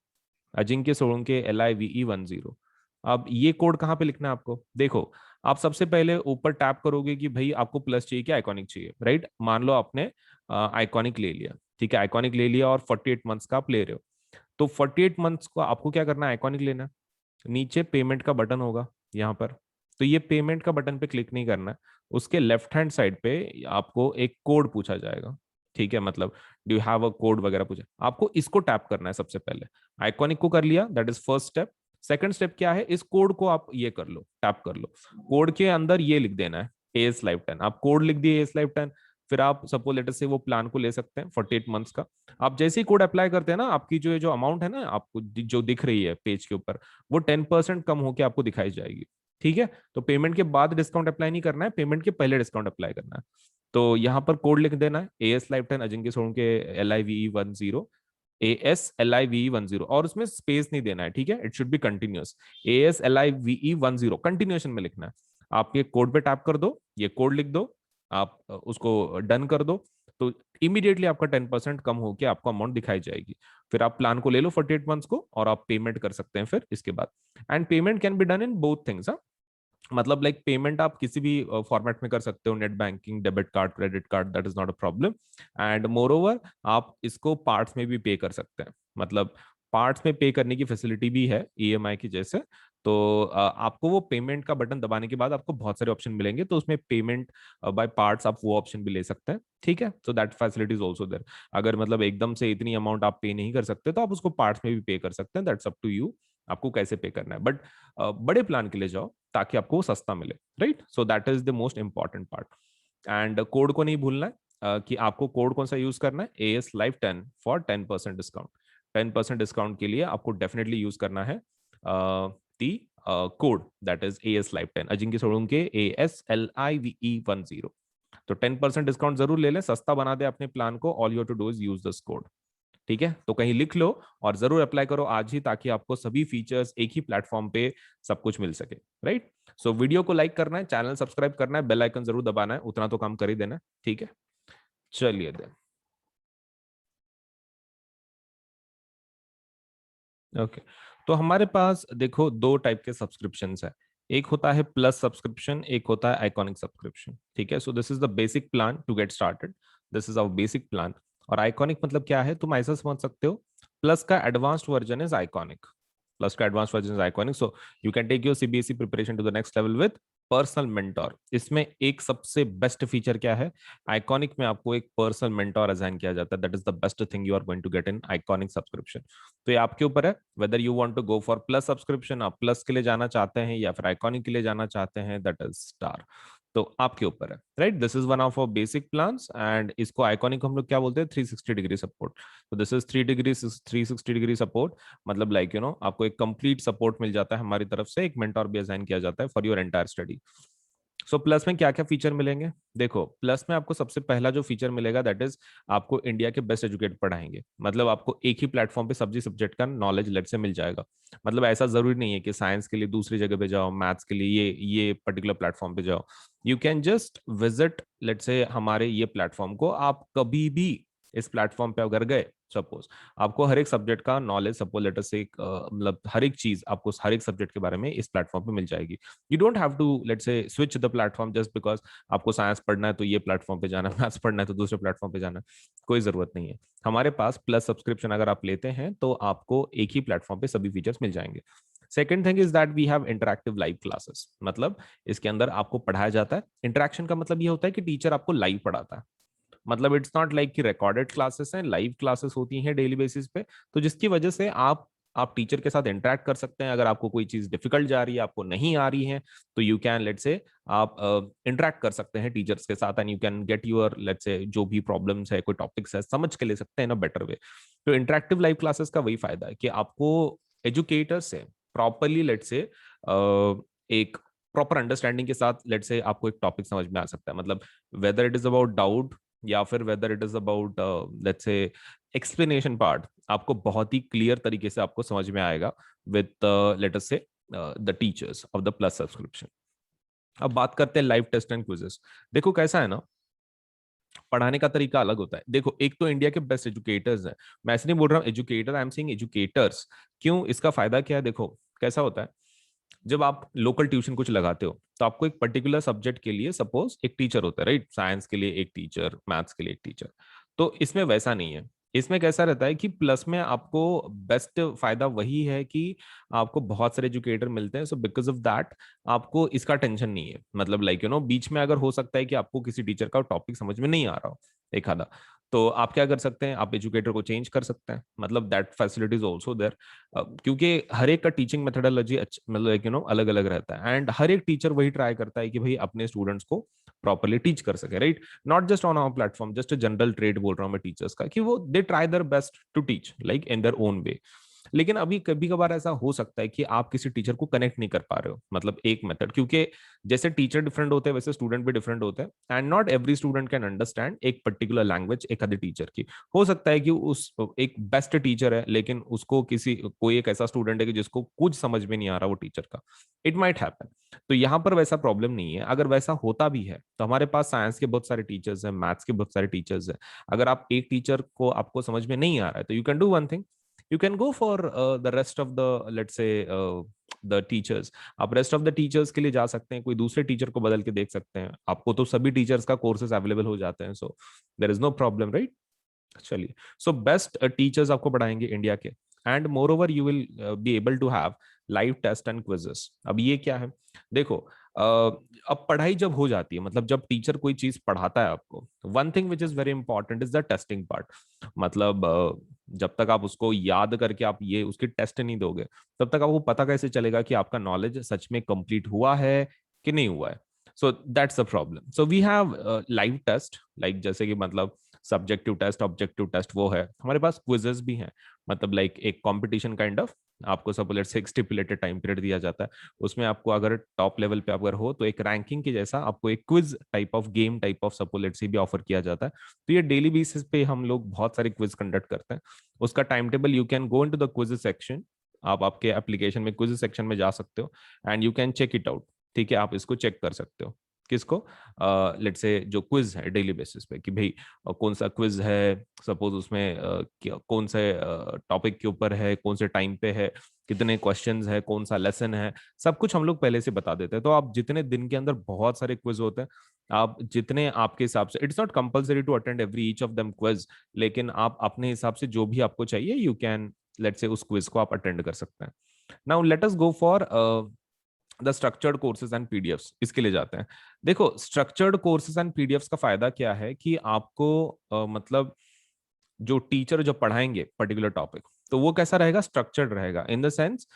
Ajinkya Solanke LIVE 10। अब ये कोड कहाँ पे लिखना है आपको, देखो, आप सबसे पहले ऊपर टैप करोगे कि भाई आपको प्लस चाहिए कि आइकॉनिक चाहिए, राइट। मान लो आपने आइकॉनिक ले लिया, ठीक है, आइकॉनिक ले लिया और 48 मंथ्स का आप ले रहे हो। तो 48 मंथ्स को आपको क्या करना है, आइकॉनिक लेना है। नीचे पेमेंट का बटन होगा यहाँ पर, तो ये पेमेंट का बटन पे क्लिक नहीं करना है। उसके लेफ्ट हैंड साइड पे आपको एक कोड पूछा जाएगा, ठीक है, मतलब do you have a code वगैरह पूछा, आपको इसको टैप करना है सबसे पहले। आइकॉनिक को कर लिया, that is first step. Second step क्या है, इस कोड को आप ये कर लो, टैप कर लो। कोड के अंदर ये लिख देना है AS Live 10, आप कोड लिख दिए AS Live 10। फिर आप सपोज लेटर से वो प्लान को ले सकते हैं 48 मंथ्स का। आप जैसे ही कोड अप्लाई करते हैं ना, आपकी जो अमाउंट है ना आपको जो दिख रही है पेज के ऊपर, वो 10% कम होकर आपको दिखाई जाएगी। ठीक है, तो पेमेंट के बाद डिस्काउंट अप्लाई नहीं करना है, पेमेंट के पहले डिस्काउंट अप्लाई करना है। तो यहाँ पर कोड लिख देना है AS लाइफ 10 अजिंक्य सोनके LIVE10, ASLIVE10, और उसमें स्पेस नहीं देना है। ठीक है, it should be continuous, ASLIVE10 continuation में लिखना है। आप ये कोड पे टैप कर दो, ये कोड लिख दो, आप उसको डन कर दो, तो इमीडिएटली आपका 10% कम होकर आपको अमाउंट दिखाई जाएगी। फिर आप प्लान को ले लो 48 मंथ्स को, और आप पेमेंट कर सकते हैं फिर इसके बाद। And payment can be done in both things. मतलब लाइक पेमेंट आप किसी भी फॉर्मेट में कर सकते हो, net banking, debit card, credit card, that is not a problem. And more over आप इसको पार्ट्स में भी पे कर सकते हैं, मतलब पार्ट्स में पे करने की फैसिलिटी भी है EMI की जैसे। तो आपको वो पेमेंट का बटन दबाने के बाद आपको बहुत सारे ऑप्शन मिलेंगे, तो उसमें पेमेंट बाय पार्ट्स आप वो ऑप्शन भी ले सकते हैं। ठीक है, so that facility is also there. अगर मतलब एकदम से इतनी अमाउंट आप पे नहीं कर सकते तो आप उसको पार्ट्स में भी पे कर सकते हैं, दैट्स अप टू यू, आपको कैसे पे करना है। बट बड़े प्लान के लिए जाओ ताकि आपको वो सस्ता मिले, right. So that is the most important part. And code को नहीं भूलना है कि आपको कोड कौन सा यूज करना है, AS Life 10 for 10% discount. 10% discount के लिए आपको डेफिनेटली यूज करना है दी code that is AS Life 10 Ajinkya Solunke ASLIVE10। तो 10% डिस्काउंट जरूर ले लें, सस्ता बना दे अपने प्लान को। All you to do is use this code. ठीक है, तो कहीं लिख लो और जरूर अप्लाई करो आज ही, ताकि आपको सभी फीचर्स एक ही प्लेटफॉर्म पे सब कुछ मिल सके, राइट। सो वीडियो को लाइक करना है, चैनल सब्सक्राइब करना है, बेल आइकन जरूर दबाना है, उतना तो काम कर ही देना है। ठीक है, चलिए देन। ओके, तो हमारे पास देखो दो टाइप के सब्सक्रिप्शन है। एक होता है प्लस सब्सक्रिप्शन, एक होता है आइकॉनिक सब्सक्रिप्शन। ठीक है, so this is the basic plan to get started, this is our basic plan. और आइकॉनिक मतलब क्या है, तुम ऐसा समझ सकते हो, प्लस का advanced version is iconic. Plus का advance version is iconic, so you can take your CBSE preparation to the next level with personal mentor. इसमें एक सबसे बेस्ट फीचर क्या है, आइकॉनिक में आपको एक पर्सनल मेंटोर असाइन किया जाता है। That is the best thing you are going to get in iconic subscription. तो ये आपके ऊपर है whether you want to go for plus subscription, आप प्लस के लिए जाना चाहते हैं या फिर आइकॉनिक के लिए जाना चाहते हैं, दैट इज स्टार। तो आपके ऊपर है, right. This is one of our basic plans, and इसको आइकॉनिक हम लोग क्या बोलते हैं, 360 डिग्री सपोर्ट। तो दिस इज 360 डिग्री सपोर्ट। मतलब लाइक आपको एक कंप्लीट सपोर्ट मिल जाता है हमारी तरफ से, एक मेंटोर भी असाइन किया जाता है for your entire study. So plus में क्या क्या फीचर मिलेंगे, देखो प्लस में आपको सबसे पहला जो फीचर मिलेगा दैट इज आपको इंडिया के बेस्ट एजुकेट पढ़ाएंगे। मतलब आपको एक ही प्लेटफॉर्म पे सभी सब्जेक्ट का नॉलेज लेट से मिल जाएगा। मतलब ऐसा जरूरी नहीं है कि साइंस के लिए दूसरी जगह पे जाओ, मैथ्स के लिए ये पर्टिकुलर प्लेटफॉर्म पे जाओ। You can just visit let's say हमारे ये प्लेटफॉर्म को, आप कभी भी इस प्लेटफॉर्म पे अगर गए, सपोज आपको हर एक सब्जेक्ट का नॉलेज, सपोज लेटर से मतलब हर एक चीज आपको हर एक सब्जेक्ट के बारे में इस प्लेटफॉर्म पे मिल जाएगी। You don't have to let's say switch the platform just because आपको साइंस पढ़ना है तो ये प्लेटफॉर्म पे जाना है, मैथ्स पढ़ना है तो दूसरे प्लेटफॉर्म पे जाना है, कोई जरूरत नहीं है। हमारे पास प्लस सब्सक्रिप्शन अगर आप लेते हैं तो आपको एक ही प्लेटफॉर्म पे सभी फीचर्स मिल जाएंगे। Second thing is that we have interactive live classes. मतलब इसके अंदर आपको पढ़ाया जाता है, इंटरेक्शन का मतलब ये होता है कि टीचर आपको लाइव पढ़ाता है। मतलब इट्स नॉट लाइक कि रिकॉर्डेड क्लासेस हैं, लाइव क्लासेस होती हैं डेली बेसिस पे। तो जिसकी वजह से आप टीचर के साथ इंटरेक्ट कर सकते हैं। अगर आपको कोई चीज डिफिकल्ट जा रही है, आपको नहीं आ रही है, तो यू कैन लेट से आप इंटरेक्ट कर सकते हैं टीचर्स के साथ, and you can get your let's say जो भी प्रॉब्लम्स है, कोई टॉपिक्स है, समझ के ले सकते हैं इन अ बेटर वे। तो इंटरेक्टिव लाइव क्लासेस का वही फायदा है कि आपको एजुकेटर से प्रॉपरली लेट से एक प्रॉपर अंडरस्टैंडिंग के साथ लेट से आपको एक टॉपिक समझ में आ सकता है। मतलब whether it is about doubt या फिर whether it is about let's say explanation part, आपको बहुत ही क्लियर तरीके से आपको समझ में आएगा विद लेट अस से the teachers of the plus subscription. अब बात करते हैं लाइव टेस्ट एंड क्विजेस। देखो कैसा है ना, पढ़ाने का तरीका अलग होता है। देखो एक तो इंडिया के बेस्ट एजुकेटर्स हैं, मैं ऐसे नहीं बोल रहा हूँ educator, I am saying educators. क्यों, इसका फायदा क्या है, देखो कैसा होता है, जब आप लोकल ट्यूशन कुछ लगाते हो तो आपको एक पर्टिकुलर सब्जेक्ट के लिए सपोज एक टीचर होता है, राइट। साइंस के लिए एक टीचर, मैथ्स के लिए एक टीचर। तो इसमें वैसा नहीं है। इसमें कैसा रहता है कि प्लस में आपको बेस्ट फायदा वही है कि आपको बहुत सारे एजुकेटर मिलते हैं, सो बिकॉज ऑफ दैट आपको इसका टेंशन नहीं है। मतलब लाइक बीच में अगर हो सकता है कि आपको किसी टीचर का टॉपिक समझ में नहीं आ रहा हो एक आधा, तो आप क्या कर सकते हैं, आप एजुकेटर को चेंज कर सकते हैं, मतलब that facility is also there. क्योंकि हर एक का टीचिंग मेथोडोलॉजी मतलब अलग अलग रहता है, एंड हर एक टीचर वही ट्राई करता है कि भाई अपने स्टूडेंट्स को प्रॉपरली टीच कर सके, right. Not just on our platform, just general trade बोल रहा हूँ मैं टीचर्स का, कि वो they try their best to teach like in their own way. लेकिन अभी कभी कभार ऐसा हो सकता है कि आप किसी टीचर को कनेक्ट नहीं कर पा रहे हो, मतलब एक मेथड, क्योंकि जैसे टीचर डिफरेंट होते हैं वैसे स्टूडेंट भी डिफरेंट होते हैं, and not every student can understand एक पर्टिकुलर लैंग्वेज एक आधे टीचर की। हो सकता है कि उस एक बेस्ट टीचर है लेकिन उसको किसी कोई एक ऐसा स्टूडेंट है कि जिसको कुछ समझ में नहीं आ रहा वो टीचर का, इट माइट हैपन। तो यहाँ पर वैसा प्रॉब्लम नहीं है। अगर वैसा होता भी है तो हमारे पास साइंस के बहुत सारे टीचर्स हैं, मैथ्स के बहुत सारे टीचर्स हैं। अगर आप एक टीचर को आपको समझ में नहीं आ रहा है तो you can do one thing, you can go for the rest of the, let's say, the teachers। आप रेस्ट ऑफ द टीचर्स के लिए जा सकते हैं, कोई दूसरे टीचर को बदल के देख सकते हैं, आपको तो सभी टीचर्स का कोर्सेज अवेलेबल हो जाते हैं, so there is no problem, right. चलिए, सो बेस्ट टीचर्स आपको पढ़ाएंगे इंडिया के, and moreover you will be able to have live test and quizzes. अब ये क्या है, देखो, अब पढ़ाई जब हो जाती है, मतलब जब टीचर कोई चीज पढ़ाता है आपको, one thing which is very important is the testing part. मतलब जब तक आप उसको याद करके आप ये उसकी टेस्ट नहीं दोगे, तब तक आपको पता कैसे चलेगा कि आपका नॉलेज सच में कंप्लीट हुआ है कि नहीं हुआ है। So that's the problem. So we have live test, like जैसे कि मतलब सब्जेक्टिव टेस्ट, ऑब्जेक्टिव टेस्ट वो है, हमारे पास क्विजेस भी हैं, मतलब लाइक एक कंपटीशन काइंड ऑफ। आपको सब लेट से एक स्टिपुलेटेड टाइम पीरियड दिया जाता है, उसमें आपको अगर टॉप लेवल पे अगर हो तो एक रैंकिंग के जैसा आपको एक quiz type of game type of सपोलेट से भी ऑफर किया जाता है। तो ये डेली बेसिस पे हम लोग बहुत सारे क्विज कंडक्ट करते हैं। उसका time table, you can go into the quiz section, आप आपके एप्लीकेशन में क्विज सेक्शन में जा सकते हो, and you can check it out. ठीक है, आप इसको चेक कर सकते हो। किसको? लेट से जो क्विज है डेली बेसिस पे, कि भाई कौन सा क्विज है, सपोज उसमें कौन से टॉपिक के ऊपर है, कौन से टाइम पे है, कितने क्वेश्चंस है, कौन सा लेसन है, सब कुछ हम लोग पहले से बता देते हैं। तो आप जितने दिन के अंदर बहुत सारे क्विज होते हैं, आप जितने आपके हिसाब से, it's not compulsory to attend every each of them quiz, लेकिन आप अपने हिसाब से जो भी आपको चाहिए यू कैन, लेट से उस क्विज को आप अटेंड कर सकते हैं। Now let us go for the structured courses and PDFs, इसके लिए जाते हैं। देखो, स्ट्रक्चर्ड कोर्सेज एंड पीडीएफ्स का फायदा क्या है कि आपको मतलब जो टीचर जो पढ़ाएंगे पर्टिकुलर टॉपिक, तो वो कैसा रहेगा, स्ट्रक्चर्ड रहेगा, in the sense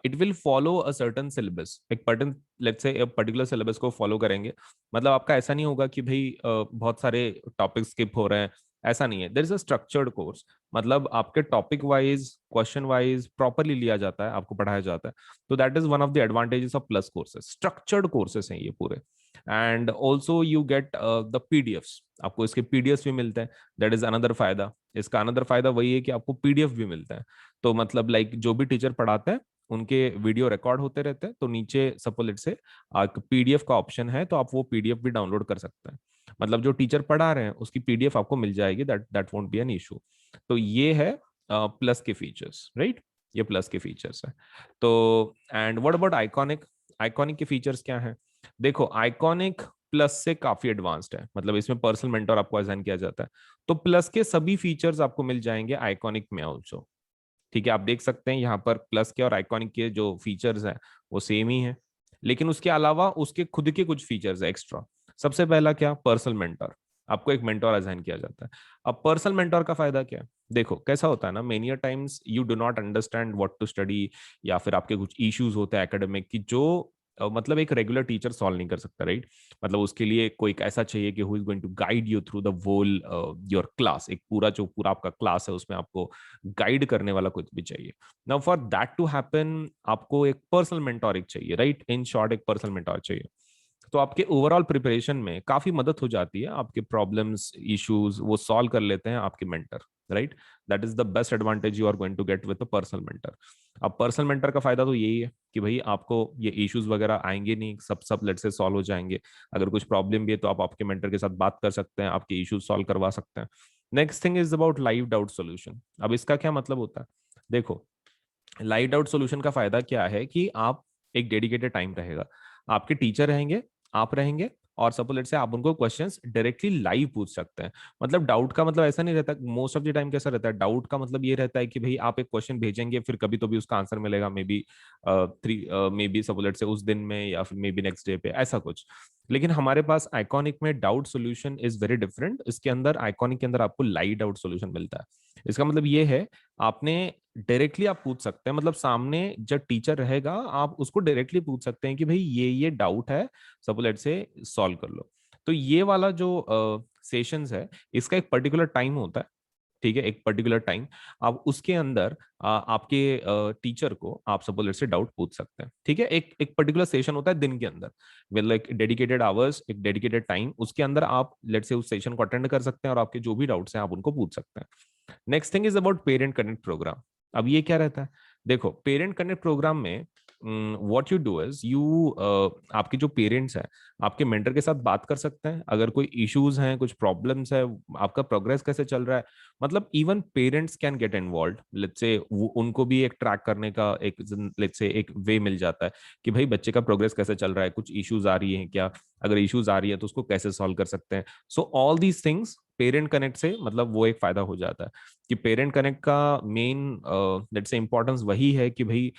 it will follow a certain syllabus, एक पर्टन, लेट्स से पर्टिकुलर सिलेबस को फॉलो करेंगे। मतलब आपका ऐसा नहीं होगा कि भाई बहुत सारे टॉपिक स्किप हो रहे हैं, ऐसा नहीं है। There is a structured course, मतलब आपके topic wise, question wise properly लिया जाता है, आपको पढ़ाया जाता है। तो that is one of the advantages of plus courses, structured courses हैं ये पूरे। And also you get the PDFs, आपको इसके पीडीएफ्स भी मिलते हैं, दैट इज अनदर फायदा। इसका अनदर फायदा वही है कि आपको पीडीएफ भी मिलता है। तो मतलब लाइक जो भी टीचर पढ़ाते हैं उनके वीडियो रिकॉर्ड होते रहते हैं, तो नीचे सपोज लेट से पीडीएफ का ऑप्शन है, तो आप वो पीडीएफ भी डाउनलोड कर सकते हैं। मतलब जो टीचर पढ़ा रहे हैं उसकी पीडीएफ आपको मिल जाएगी, that that won't be an issue. तो ये है प्लस के फीचर्स, राइट। ये प्लस के फीचर्स है। तो and what about iconic? Iconic के फीचर्स क्या हैं? देखो, आइकॉनिक प्लस से काफी एडवांस्ड है, मतलब इसमें पर्सनल मेंटर आपको असाइन किया जाता है। तो प्लस के सभी फीचर्स आपको मिल जाएंगे आइकॉनिक में ऑल्सो। ठीक है, आप देख सकते हैं यहाँ पर प्लस के और आइकॉनिक के जो फीचर्स हैं वो सेम ही है, लेकिन उसके अलावा उसके खुद के कुछ फीचर्स है एक्स्ट्रा। सबसे पहला क्या, पर्सनल मेंटर, आपको एक मेंटर असाइन किया जाता है। अब पर्सनल मेंटर का फायदा क्या है? देखो कैसा होता है ना, many times you do not understand what to study, या फिर आपके कुछ इश्यूज होते हैं एकेडमिक की जो मतलब एक रेगुलर टीचर सॉल्व नहीं कर सकता, राइट। मतलब उसके लिए कोई एक ऐसा चाहिए कि who is going to guide you through the whole your class, एक पूरा जो पूरा आपका क्लास है उसमें आपको गाइड करने वाला कुछ भी चाहिए। Now for that to happen आपको एक पर्सनल मेंटोर एक चाहिए, राइट। इन शॉर्ट एक पर्सनल मेंटोर चाहिए। तो आपके ओवरऑल प्रिपरेशन में काफी मदद हो जाती है, आपके प्रॉब्लम्स इश्यूज वो सॉल्व कर लेते हैं आपके mentor, right. That is the best advantage you are going to get with a personal mentor. अब पर्सनल मेंटर का फायदा तो यही है कि भाई आपको ये इश्यूज वगैरह आएंगे नहीं, सब सब लेट से सॉल्व हो जाएंगे। अगर कुछ प्रॉब्लम भी है तो आप आपके मेंटर के साथ बात कर सकते हैं, आपके इश्यूज सॉल्व करवा सकते हैं। Next thing is about live doubt solution. अब इसका क्या मतलब होता है? देखो, लाइव डाउट सॉल्यूशन का फायदा क्या है कि आप एक डेडिकेटेड टाइम रहेगा, आपके टीचर रहेंगे, आप रहेंगे, और सपोज लेट से आप उनको क्वेश्चंस डायरेक्टली लाइव पूछ सकते हैं। मतलब डाउट का मतलब ऐसा नहीं रहता, मोस्ट ऑफ द टाइम कैसा रहता है, डाउट का मतलब ये रहता है कि भाई आप एक क्वेश्चन भेजेंगे, फिर कभी तो भी उसका आंसर मिलेगा, may be may be suppose let से उस दिन में या फिर मे बी नेक्स्ट डे पे, ऐसा कुछ। लेकिन हमारे पास आइकॉनिक में doubt solution is very different. इसके अंदर आइकॉनिक के अंदर आपको लाइव डाउट सॉल्यूशन मिलता है। इसका मतलब ये है, आपने डायरेक्टली आप पूछ सकते हैं, मतलब सामने जब टीचर रहेगा आप उसको डायरेक्टली पूछ सकते हैं कि भाई ये डाउट है, सपोज लेट से सॉल्व कर लो। तो ये वाला जो सेशंस है, इसका एक पर्टिकुलर टाइम होता है, ठीक है, एक पर्टिकुलर टाइम। आप उसके अंदर आपके टीचर को आप सपोज लेट से डाउट पूछ सकते हैं, ठीक है। एक एक पर्टिकुलर सेशन होता है दिन के अंदर, विद लाइक डेडिकेटेड आवर्स, एक डेडिकेटेड टाइम, उसके अंदर आप लेट से उस सेशन को अटेंड कर सकते हैं और आपके जो भी डाउट्स हैं आप उनको पूछ सकते हैं। Next thing is about parent connect program. अब ये क्या रहता है, देखो पेरेंट कनेक्ट प्रोग्राम में what you do is you, आपके जो पेरेंट्स हैं आपके मेंटर के साथ बात कर सकते हैं, अगर कोई इश्यूज हैं, कुछ प्रॉब्लम्स है, आपका प्रोग्रेस कैसे चल रहा है। मतलब even parents can get involve, let's say उनको भी एक ट्रैक करने का एक लेट्स से एक वे मिल जाता है कि भाई बच्चे का प्रोग्रेस कैसे चल रहा है, कुछ इश्यूज आ रही हैं क्या, अगर इश्यूज आ रही है तो उसको कैसे सॉल्व कर सकते हैं। So all these things parent connect से मतलब वो एक फायदा हो जाता है कि पेरेंट कनेक्ट का मेन लेट्स से इंपॉर्टेंस वही है कि भाई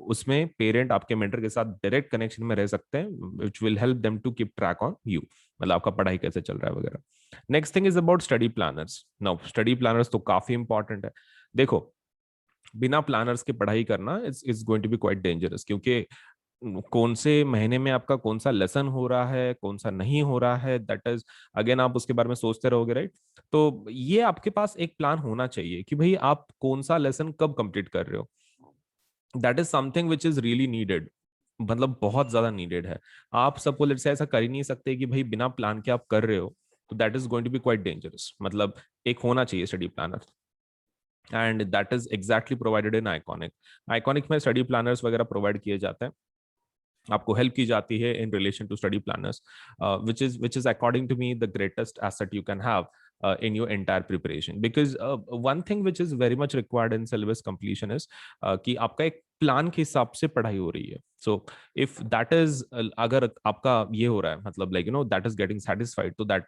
उसमें पेरेंट आपके मेंटर के साथ डायरेक्ट कनेक्शन में रह सकते हैं, which will help them to keep track on you, मतलब आपका पढ़ाई कैसे चल रहा है वगैरह। Next thing is about study planners. Now study planners तो काफी इंपॉर्टेंट है। देखो बिना प्लानर्स के पढ़ाई करना is going to be quite dangerous, क्योंकि कौन से महीने में आपका कौन सा लेसन हो रहा है, कौन सा नहीं हो रहा है, दैट इज अगेन आप उसके बारे में सोचते रहोगे, राइट। तो ये आपके पास एक प्लान होना चाहिए कि भाई आप कौन सा लेसन कब कंप्लीट कर रहे हो। That is something which is really needed, मतलब बहुत ज्यादा नीडेड है। आप सबको लेट से ऐसा कर ही नहीं सकते कि भाई बिना प्लान के आप कर रहे हो, तो that is going to be quite dangerous. मतलब एक होना चाहिए study planner, and that is exactly provided in Iconic. Iconic में स्टडी प्लानर्स वगैरह प्रोवाइड किए जाते हैं, आपको हेल्प की जाती है in relation to study planners, which is according to me the greatest asset you can have in your entire preparation, because one thing which is very much required in syllabus completion is कि आपका एक plan के हिसाब से पढ़ाई हो रही है। सो इफ दैट इज, अगर आपका ये हो रहा है मतलब like that is getting satisfied, तो that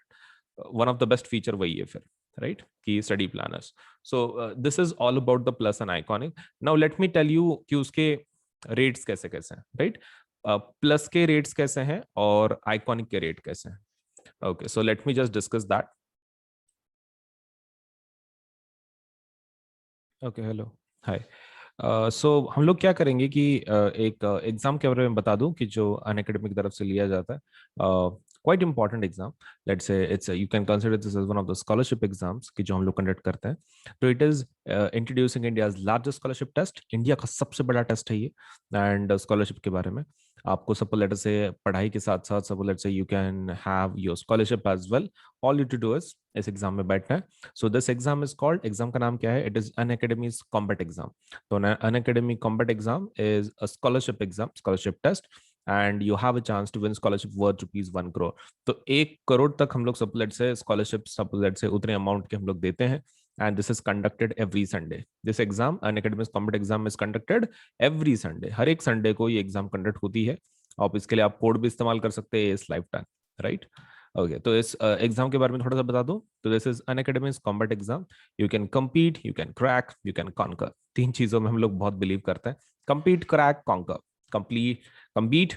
one of the best feature वही है फिर, राइट, कि study planners. So this is all about the plus and iconic. Now let me tell you कि उसके रेट्स कैसे कैसे हैं, राइट। प्लस के रेट्स कैसे हैं और आइकॉनिक के रेट कैसे हैं। Okay, so let me just discuss that. Okay, hello, hi. So हम लोग क्या करेंगे कि एक एग्जाम के बारे में बता दूं कि जो अन अकेडमिक तरफ से लिया जाता है, quite important exam. Let's say it's, you can consider this as one of the scholarship exams कि जो हम लोग कंडक्ट करते हैं। तो it is introducing India's largest scholarship test, India का सबसे बड़ा टेस्ट है ये। एंड स्कॉलरशिप के बारे में आपको सपोज लेटर से पढ़ाई के साथ साथ सपोज लेटर से you can have your scholarship as well. All you to do is इस एग्जाम में बैठना है। So this exam is called, exam का नाम क्या है, it is on academy combat exam. तो अन academy combat exam is a scholarship exam, scholarship test, and you have a chance to win scholarship worth ₹1 crore। तो 1 करोड़ तक हम लोग suppose से स्कॉलरशिप सपोज से उतने अमाउंट के हम लोग देते हैं। And this is conducted every Sunday. This exam on academy combat exam is conducted every Sunday, हर एक संडे को ये एग्जाम कंडक्ट होती है। और इसके लिए आप कोड भी इस्तेमाल कर सकते हैं, इस लाइफ टाइम, राइट। ओके, तो इस एग्जाम के बारे में थोड़ा सा बता दूं। तो this is on academy combat exam. You can compete, you can crack, you can conquer. तीन चीजों में हम लोग बहुत बिलीव करते हैं, compete, crack, conquer. Complete, compete,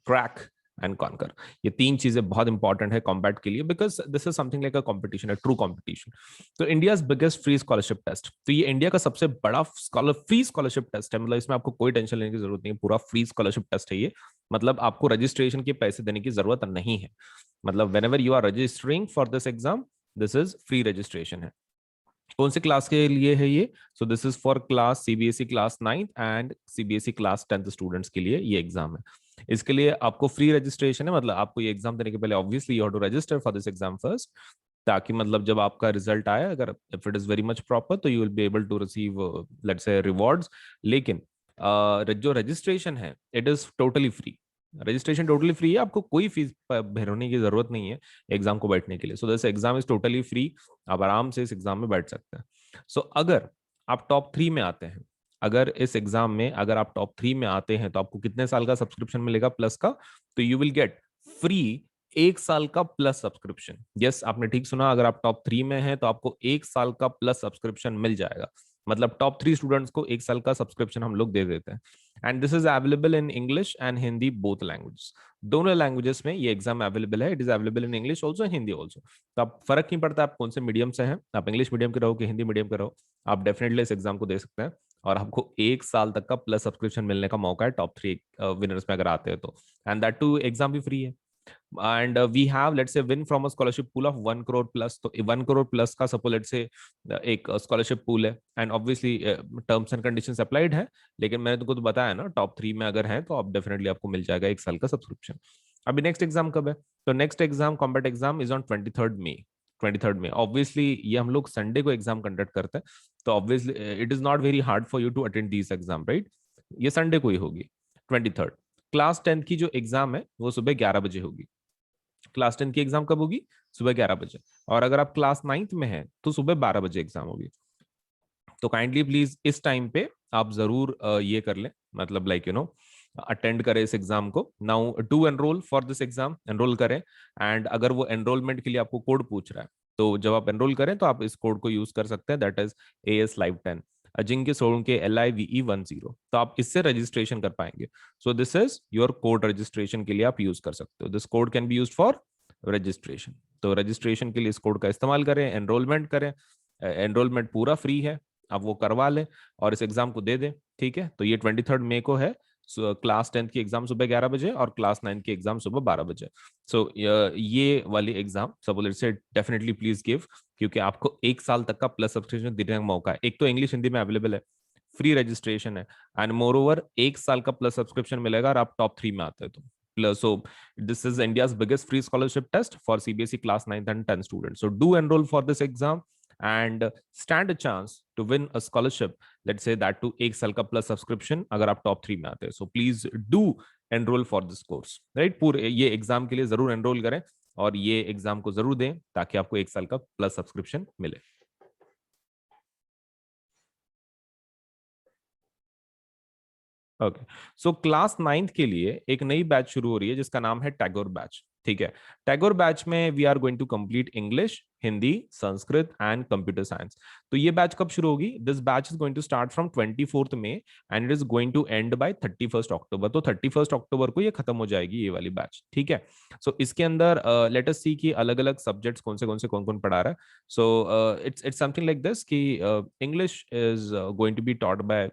crack and conquer, ये तीन चीजें बहुत इंपॉर्टेंट है कॉम्बैट के लिए, because this is something like a competition, है ट्रू कॉम्पिटिशन। तो India biggest free scholarship test, तो ये इंडिया का सबसे बड़ा फ्री स्कॉलरशिप टेस्ट है। मतलब इसमें आपको कोई टेंशन लेने की जरूरत नहीं है, पूरा फ्री स्कॉलरशिप टेस्ट है ये। मतलब आपको रजिस्ट्रेशन के पैसे देने की जरूरत नहीं है। मतलब whenever you are registering for this exam, this is free registration है। कौन सी क्लास के लिए है ये? So this is for class CBSE class 9 and CBSE class 10th students के लिए ये एग्जाम है। इसके लिए आपको फ्री रजिस्ट्रेशन है, मतलब आपको ये एग्जाम देने के पहले obviously you have to register for this exam first, ताकि मतलब जब आपका रिजल्ट आए, अगर if it is very much proper, तो you will be able to receive let's say rewards. लेकिन जो रजिस्ट्रेशन है it is totally free. Registration totally free है, आपको कोई फीस भरने की जरूरत नहीं है एग्जाम को बैठने के लिए। सो this exam is totally free, आप आराम से इस एग्जाम में बैठ सकते हैं। सो अगर आप टॉप 3 में आते हैं, अगर इस एग्जाम में अगर आप टॉप 3 में आते हैं, तो आपको कितने साल का सब्सक्रिप्शन मिलेगा प्लस का? तो यू विल गेट फ्री 1 साल का प्लस सब्सक्रिप्शन। यस, आपने ठीक सुना, अगर आप टॉप 3 में हैं तो आपको 1 साल का प्लस सब्सक्रिप्शन मिल जाएगा। मतलब टॉप 3 स्टूडेंट्स को 1 साल का सब्सक्रिप्शन हम लोग दे देते हैं। And this is available in English and Hindi both language. दोनों लैंग्वेजेस में ये एग्जाम अवेलेबल है। It is available in English also, Hindi also. तो आप फर्क नहीं पड़ता आप कौन से मीडियम से हैं, आप इंग्लिश मीडियम के रहो कि हिंदी मीडियम के रहो, आप डेफिनेटली इस एग्जाम को दे सकते हैं। और आपको 1 साल तक का प्लस सब्सक्रिप्शन मिलने का मौका है टॉप 3 विनर्स में अगर आते हैं तो। एंड दैट टू एग्जाम भी फ्री है। And we have, let's say, win from a scholarship pool of 1 crore plus. तो 1 crore plus का suppose let's say एक scholarship pool है, and obviously terms and conditions applied है। लेकिन मैंने तुमको तो बताया ना, टॉप 3 में अगर है तो आप डेफिनेटली आपको मिल जाएगा 1 साल का सब्सक्रिप्शन। अभी नेक्स्ट एग्जाम कब है? तो next exam, combat exam, is on 23rd May. 23rd में ऑब्वियसली ये हम लोग संडे को एग्जाम कंडक्ट करते हैं, तो obviously it is not very hard for you to attend this exam, right? ये संडे को ही होगी 23rd। क्लास 10th की जो एग्जाम है वो सुबह 11 बजे होगी। क्लास 10 की एग्जाम कब होगी? सुबह 11 बजे। और अगर आप क्लास 9th में हैं तो सुबह 12 बजे एग्जाम होगी। तो काइंडली प्लीज इस टाइम पे आप जरूर ये कर लें, मतलब लाइक यू नो अटेंड करें इस एग्जाम को। Now do enrol for this exam, enrol करें। एंड अगर वो एनरोलमेंट के लिए आपको कोड पूछ रहा है, तो जब आप एनरोल करें तो आप इस कोड को यूज कर सकते हैं, that is AS Live 10 Ajinkya Solanke LIVE10। तो आप इससे रजिस्ट्रेशन कर पाएंगे। सो this is your code registration के लिए आप यूज कर सकते हो। This code can be use for registration. तो रजिस्ट्रेशन के लिए इस कोड का इस्तेमाल करें, एनरोलमेंट करें। एनरोलमेंट पूरा फ्री है, आप वो करवा लें और इस एग्जाम को दे दें। ठीक है, तो ये 23rd मई को है। क्लास 10th की एग्जाम सुबह 11 बजे और क्लास 9 की एग्जाम सुबह 12 बजे। सो ये वाली एग्जाम सब से डेफिनेटली प्लीज गिव, क्योंकि आपको 1 साल तक का प्लस सब्सक्रिप्शन देने का मौका है। एक तो इंग्लिश हिंदी में अवेलेबल है, फ्री रजिस्ट्रेशन है, एंड मोर ओवर 1 साल का प्लस सब्सक्रिप्शन मिलेगा और आप टॉप 3 में आते हैं तो। Plus, so this is India's biggest free scholarship test for CBSE class 9th and 10th students. So do enroll for this exam and stand a chance to win a scholarship. Let's say that to 1 साल का plus subscription अगर आप top 3 में आते हैं। So please do enroll for this course, right? पूरे ये exam के लिए जरूर एनरोल करें और ये एग्जाम को जरूर दें ताकि आपको 1 साल का प्लस सब्सक्रिप्शन मिले। ओके, सो क्लास 9th के लिए एक नई बैच शुरू हो रही है जिसका नाम है टैगोर बैच। ठीक है, टैगोर बैच में we are going to complete English, Hindi, Sanskrit and computer science. तो ये बैच कब शुरू होगी? This batch is going to start from 24th May and it is going to end by 31st October. तो 31st अक्टूबर को ये खत्म हो जाएगी ये वाली बैच। ठीक है, सो इसके अंदर लेट अस सी कि अलग अलग सब्जेक्ट्स कौन कौन पढ़ा रहा है। So it's something like this कि English is going to be taught by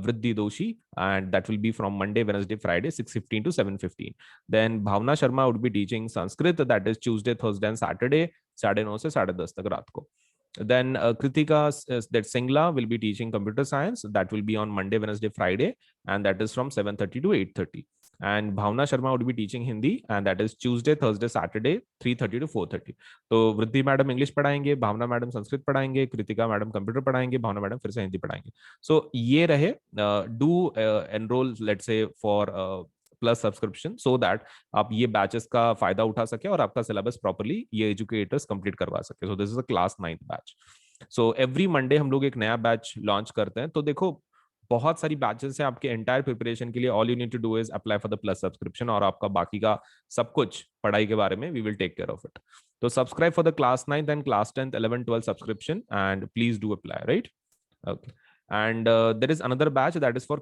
Vriddhi Doshi, and that will be from Monday, Wednesday, Friday, 6:15 to 7:15. Then Bhavna Sharma would be teaching Sanskrit, that is Tuesday, Thursday, and Saturday, 9:30 से 10:30 तक रात को. Then Kritika that Singla will be teaching computer science. That will be on Monday, Wednesday, Friday, and that is from 7:30 to 8:30. And Bhavna Sharma would be teaching Hindi, and that is Tuesday, Thursday, Saturday, 3:30 to 4:30. तो वृद्धि madam English पढ़ाएंगे, भावना madam Sanskrit पढ़ाएंगे, Kritika madam computer पढ़ाएंगे, भावना madam फिर से हिंदी पढ़ाएंगे। सो ये रहे, do enrol let's say for plus subscription so that आप ये बैचेस का फायदा उठा सके और आपका सिलेबस प्रॉपरली ये एजुकेटर्स कंप्लीट करवा सके। सो this is a class 9th batch. So every Monday हम लोग एक नया बैच लॉन्च करते हैं। तो देखो बहुत सारी बैचेस हैं आपके एंटायर प्रिपरेशन के लिए। All you need to do is apply for the plus subscription और आपका बाकी का सब कुछ पढ़ाई के बारे में we will take care of it. तो subscribe for the class 9th and class 10th 11 12 subscription and please do apply, right? Okay. And there is another batch that is for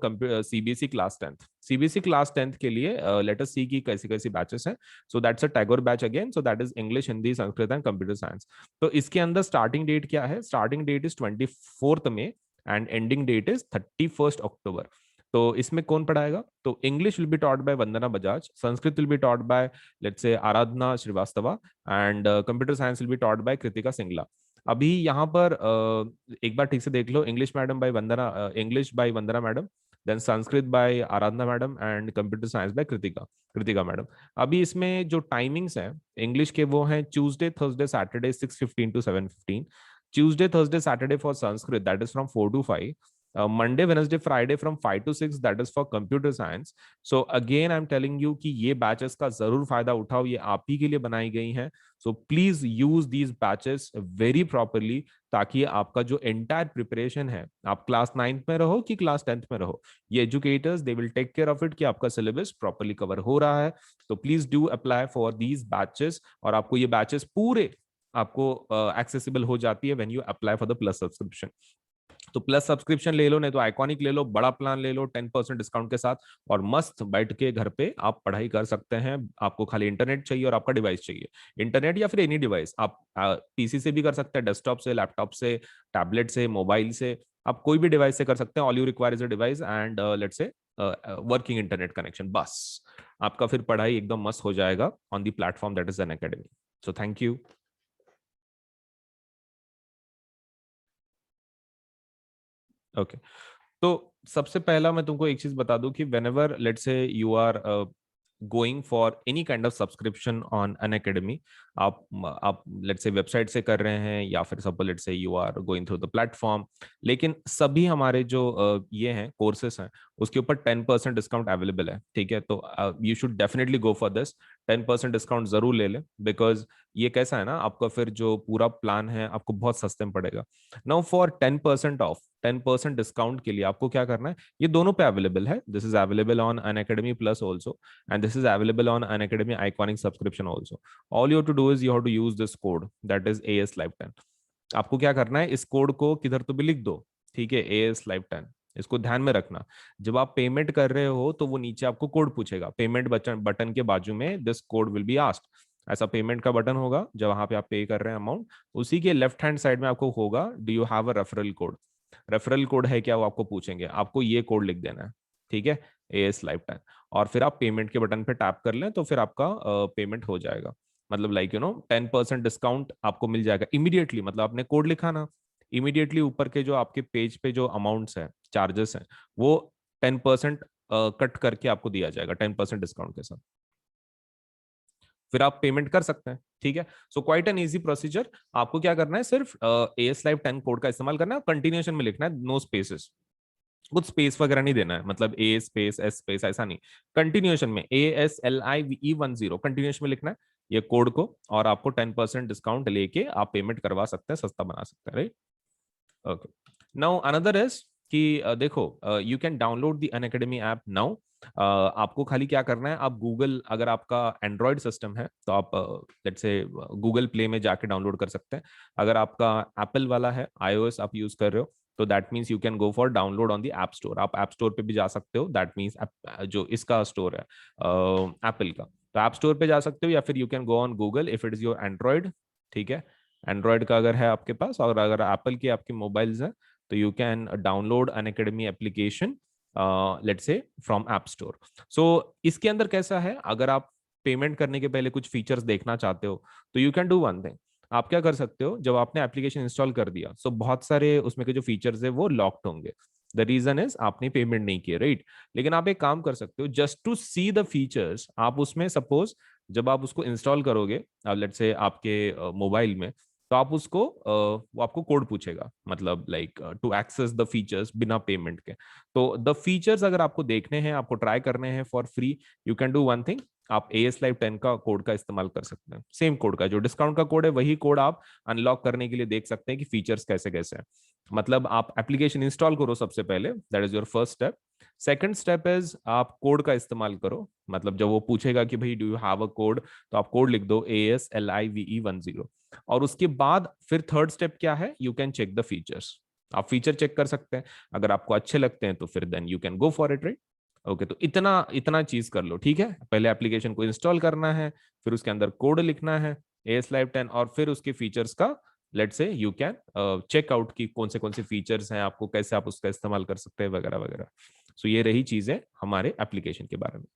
CBSE class 10th. CBSE class 10th के लिए let us see कि कैसी कैसी batches हैं. So that's a Tagore batch again. So that is English, Hindi, Sanskrit and Computer Science. तो इसके अंदर starting date क्या है? Starting date is 24th May and ending date is 31st October. तो इसमें कौन पढ़ाएगा? तो English will be taught by Vandana Bajaj, Sanskrit will be taught by let's say Aradhana Srivastava and computer science will be taught by Kritika Singla. अभी यहाँ पर एक बार ठीक से देख लो, English madam by Vandana, English by Vandana madam, then Sanskrit by Aradhana madam and computer science by Kritika madam. अभी इसमें जो टाइमिंग्स हैं इंग्लिश के वो हैं Tuesday Thursday Saturday 6:15 to 7:15, Tuesday Thursday Saturday for Sanskrit that is from 4 to 5, Monday Wednesday Friday from 5 to 6 that is for computer science. So again I am telling you कि ये batches का जरूर फायदा उठाओ, ये आप ही के लिए बनाई गई हैं. So please use these batches very properly, ताकि आपका जो एंटायर प्रिपरेशन है, आप क्लास 9th में रहो कि क्लास 10th में रहो, ये educators they will take care of it कि आपका सिलेबस प्रॉपरली कवर हो रहा है. तो please do apply for these batches, और आपको ये बैचेस पूरे आपको एक्सेसिबल हो जाती है when you apply for the plus subscription. तो प्लस सब्सक्रिप्शन ले लो, नहीं तो आइकॉनिक ले लो, बड़ा प्लान ले लो 10% डिस्काउंट के साथ, और मस्त बैठ के घर पे आप पढ़ाई कर सकते हैं. आपको खाली इंटरनेट चाहिए और आपका डिवाइस चाहिए, इंटरनेट या फिर एनी डिवाइस. आप पीसी से भी कर सकते हैं, डेस्कटॉप से, लैपटॉप से, टैबलेट से, मोबाइल से, आप कोई भी डिवाइस से कर सकते हैं. All you require is a device and let's say working internet connection. बस आपका फिर पढ़ाई एकदम मस्त हो जाएगा on the platform that is Unacademy. So thank you. Okay. तो सबसे पहला मैं तुमको एक चीज बता दूं कि whenever let's say you are going for any kind of subscription on Unacademy, आप लेट्स से वेबसाइट से कर रहे हैं, या फिर suppose let's say you are going through the platform, लेकिन सभी हमारे जो ये हैं कोर्सेस हैं, उसके ऊपर 10% डिस्काउंट अवेलेबल है. ठीक है, तो you should definitely go for this. 10% discount जरूर ले लें, बिकॉज ये कैसा है ना, आपका फिर जो पूरा प्लान है आपको बहुत सस्ते में पड़ेगा. नाउ फॉर 10% ऑफ, 10% डिस्काउंट के लिए आपको क्या करना है, ये दोनों पे अवेलेबल है. This is available on Unacademy plus also, and this is available on Unacademy Iconic subscription also. All you have to do is you have to use this code, that is AS Live 10. आपको क्या करना है, इस code को किधर तो भी लिख दो. ठीक है, AS Live 10, इसको ध्यान में रखना. जब आप पेमेंट कर रहे हो तो वो नीचे आपको कोड पूछेगा, पेमेंट बटन बटन के बाजू में this code will be asked. ऐसा पेमेंट का बटन होगा जब वहां पे आप पे कर रहे हैं अमाउंट, उसी के लेफ्ट हैंड साइड में आपको होगा do you have a referral code. Referral code है क्या, वो आपको पूछेंगे, आपको ये कोड लिख देना है. ठीक है, AS Live 10, और फिर आप पेमेंट के बटन पे टैप कर लें तो फिर आपका पेमेंट हो जाएगा. मतलब लाइक 10% डिस्काउंट आपको मिल जाएगा इमीडिएटली. मतलब आपने कोड लिखा ना, इमीडिएटली ऊपर के जो आपके पेज पे जो अमाउंट्स हैं, चार्जेस हैं, वो 10% कट करके आपको दिया जाएगा 10% डिस्काउंट के साथ. फिर आप पेमेंट कर सकते हैं. ठीक है, so quite an easy procedure. आपको क्या करना है, सिर्फ AS Live 10 कोड का इस्तेमाल करना है, कंटिन्यूएशन में लिखना है, नो स्पेसेस, कुछ स्पेस वगैरह नहीं देना है. मतलब A स्पेस S स्पेस ऐसा नहीं, कंटिन्यूएशन में ASLIVE10 कंटिन्यूएशन में लिखना है ये कोड को, और आपको 10% डिस्काउंट लेके आप पेमेंट करवा सकते हैं, सस्ता बना सकते हैं. Right. Okay. Now another is कि देखो, you can download the Unacademy app now. आपको खाली क्या करना है, आप गूगल, अगर आपका एंड्रॉयड सिस्टम है तो आप लेट्स से गूगल प्ले में जाके डाउनलोड कर सकते हैं. अगर आपका एप्पल वाला है, iOS आप यूज कर रहे हो, तो that means you can go for download on the app store. आप ऐप स्टोर पे भी जा सकते हो, दैट मीन्स जो इसका स्टोर है एप्पल का, तो ऐप स्टोर पे जा सकते हो, या फिर you can go on Google if it is your Android. ठीक है, एंड्रॉयड का अगर है आपके पास, और अगर एप्पल के आपके मोबाइल्स हैं, तो you can download Unacademy application let's say from app store. So इसके अंदर कैसा है, अगर आप पेमेंट करने के पहले कुछ फीचर्स देखना चाहते हो, तो you can do one thing. आप क्या कर सकते हो, जब आपने एप्लीकेशन इंस्टॉल कर दिया, सो बहुत सारे उसमें के जो फीचर्स है वो लॉक्ड होंगे. द रीजन इज आपने पेमेंट नहीं किया, राइट. लेकिन आप एक काम कर सकते हो, just to see the features, आप उसमें सपोज जब आप उसको इंस्टॉल करोगे, लेट्स से आपके मोबाइल में, तो आप उसको वो आपको कोड पूछेगा, मतलब like to access the features बिना पेमेंट के. तो द फीचर्स अगर आपको देखने हैं, आपको ट्राई करने हैं for free, you can do one thing. आप AS Live 10 का कोड का इस्तेमाल कर सकते हैं, सेम कोड का जो डिस्काउंट का कोड है, वही कोड आप अनलॉक करने के लिए देख सकते हैं कि फीचर्स कैसे कैसे हैं. मतलब आप एप्लीकेशन इंस्टॉल करो सबसे पहले, that is your first step. Second step is आप कोड का इस्तेमाल करो. मतलब जब वो पूछेगा कि भाई do you have a code, तो आप कोड लिख दो ASLIVE10. और उसके बाद फिर थर्ड स्टेप क्या है, you can check the features. आप फीचर चेक कर सकते हैं, अगर आपको अच्छे लगते हैं तो फिर then you can go for it, right. Okay, तो इतना इतना चीज कर लो. ठीक है, पहले एप्लीकेशन को इंस्टॉल करना है, फिर उसके अंदर कोड लिखना है AS Live 10, और फिर उसके फीचर्स का let's say you can check out की कौन से फीचर्स हैं, आपको कैसे आप उसका इस्तेमाल कर सकते हैं, वगैरह वगैरह. सो ये रही चीजें हमारे एप्लीकेशन के बारे में.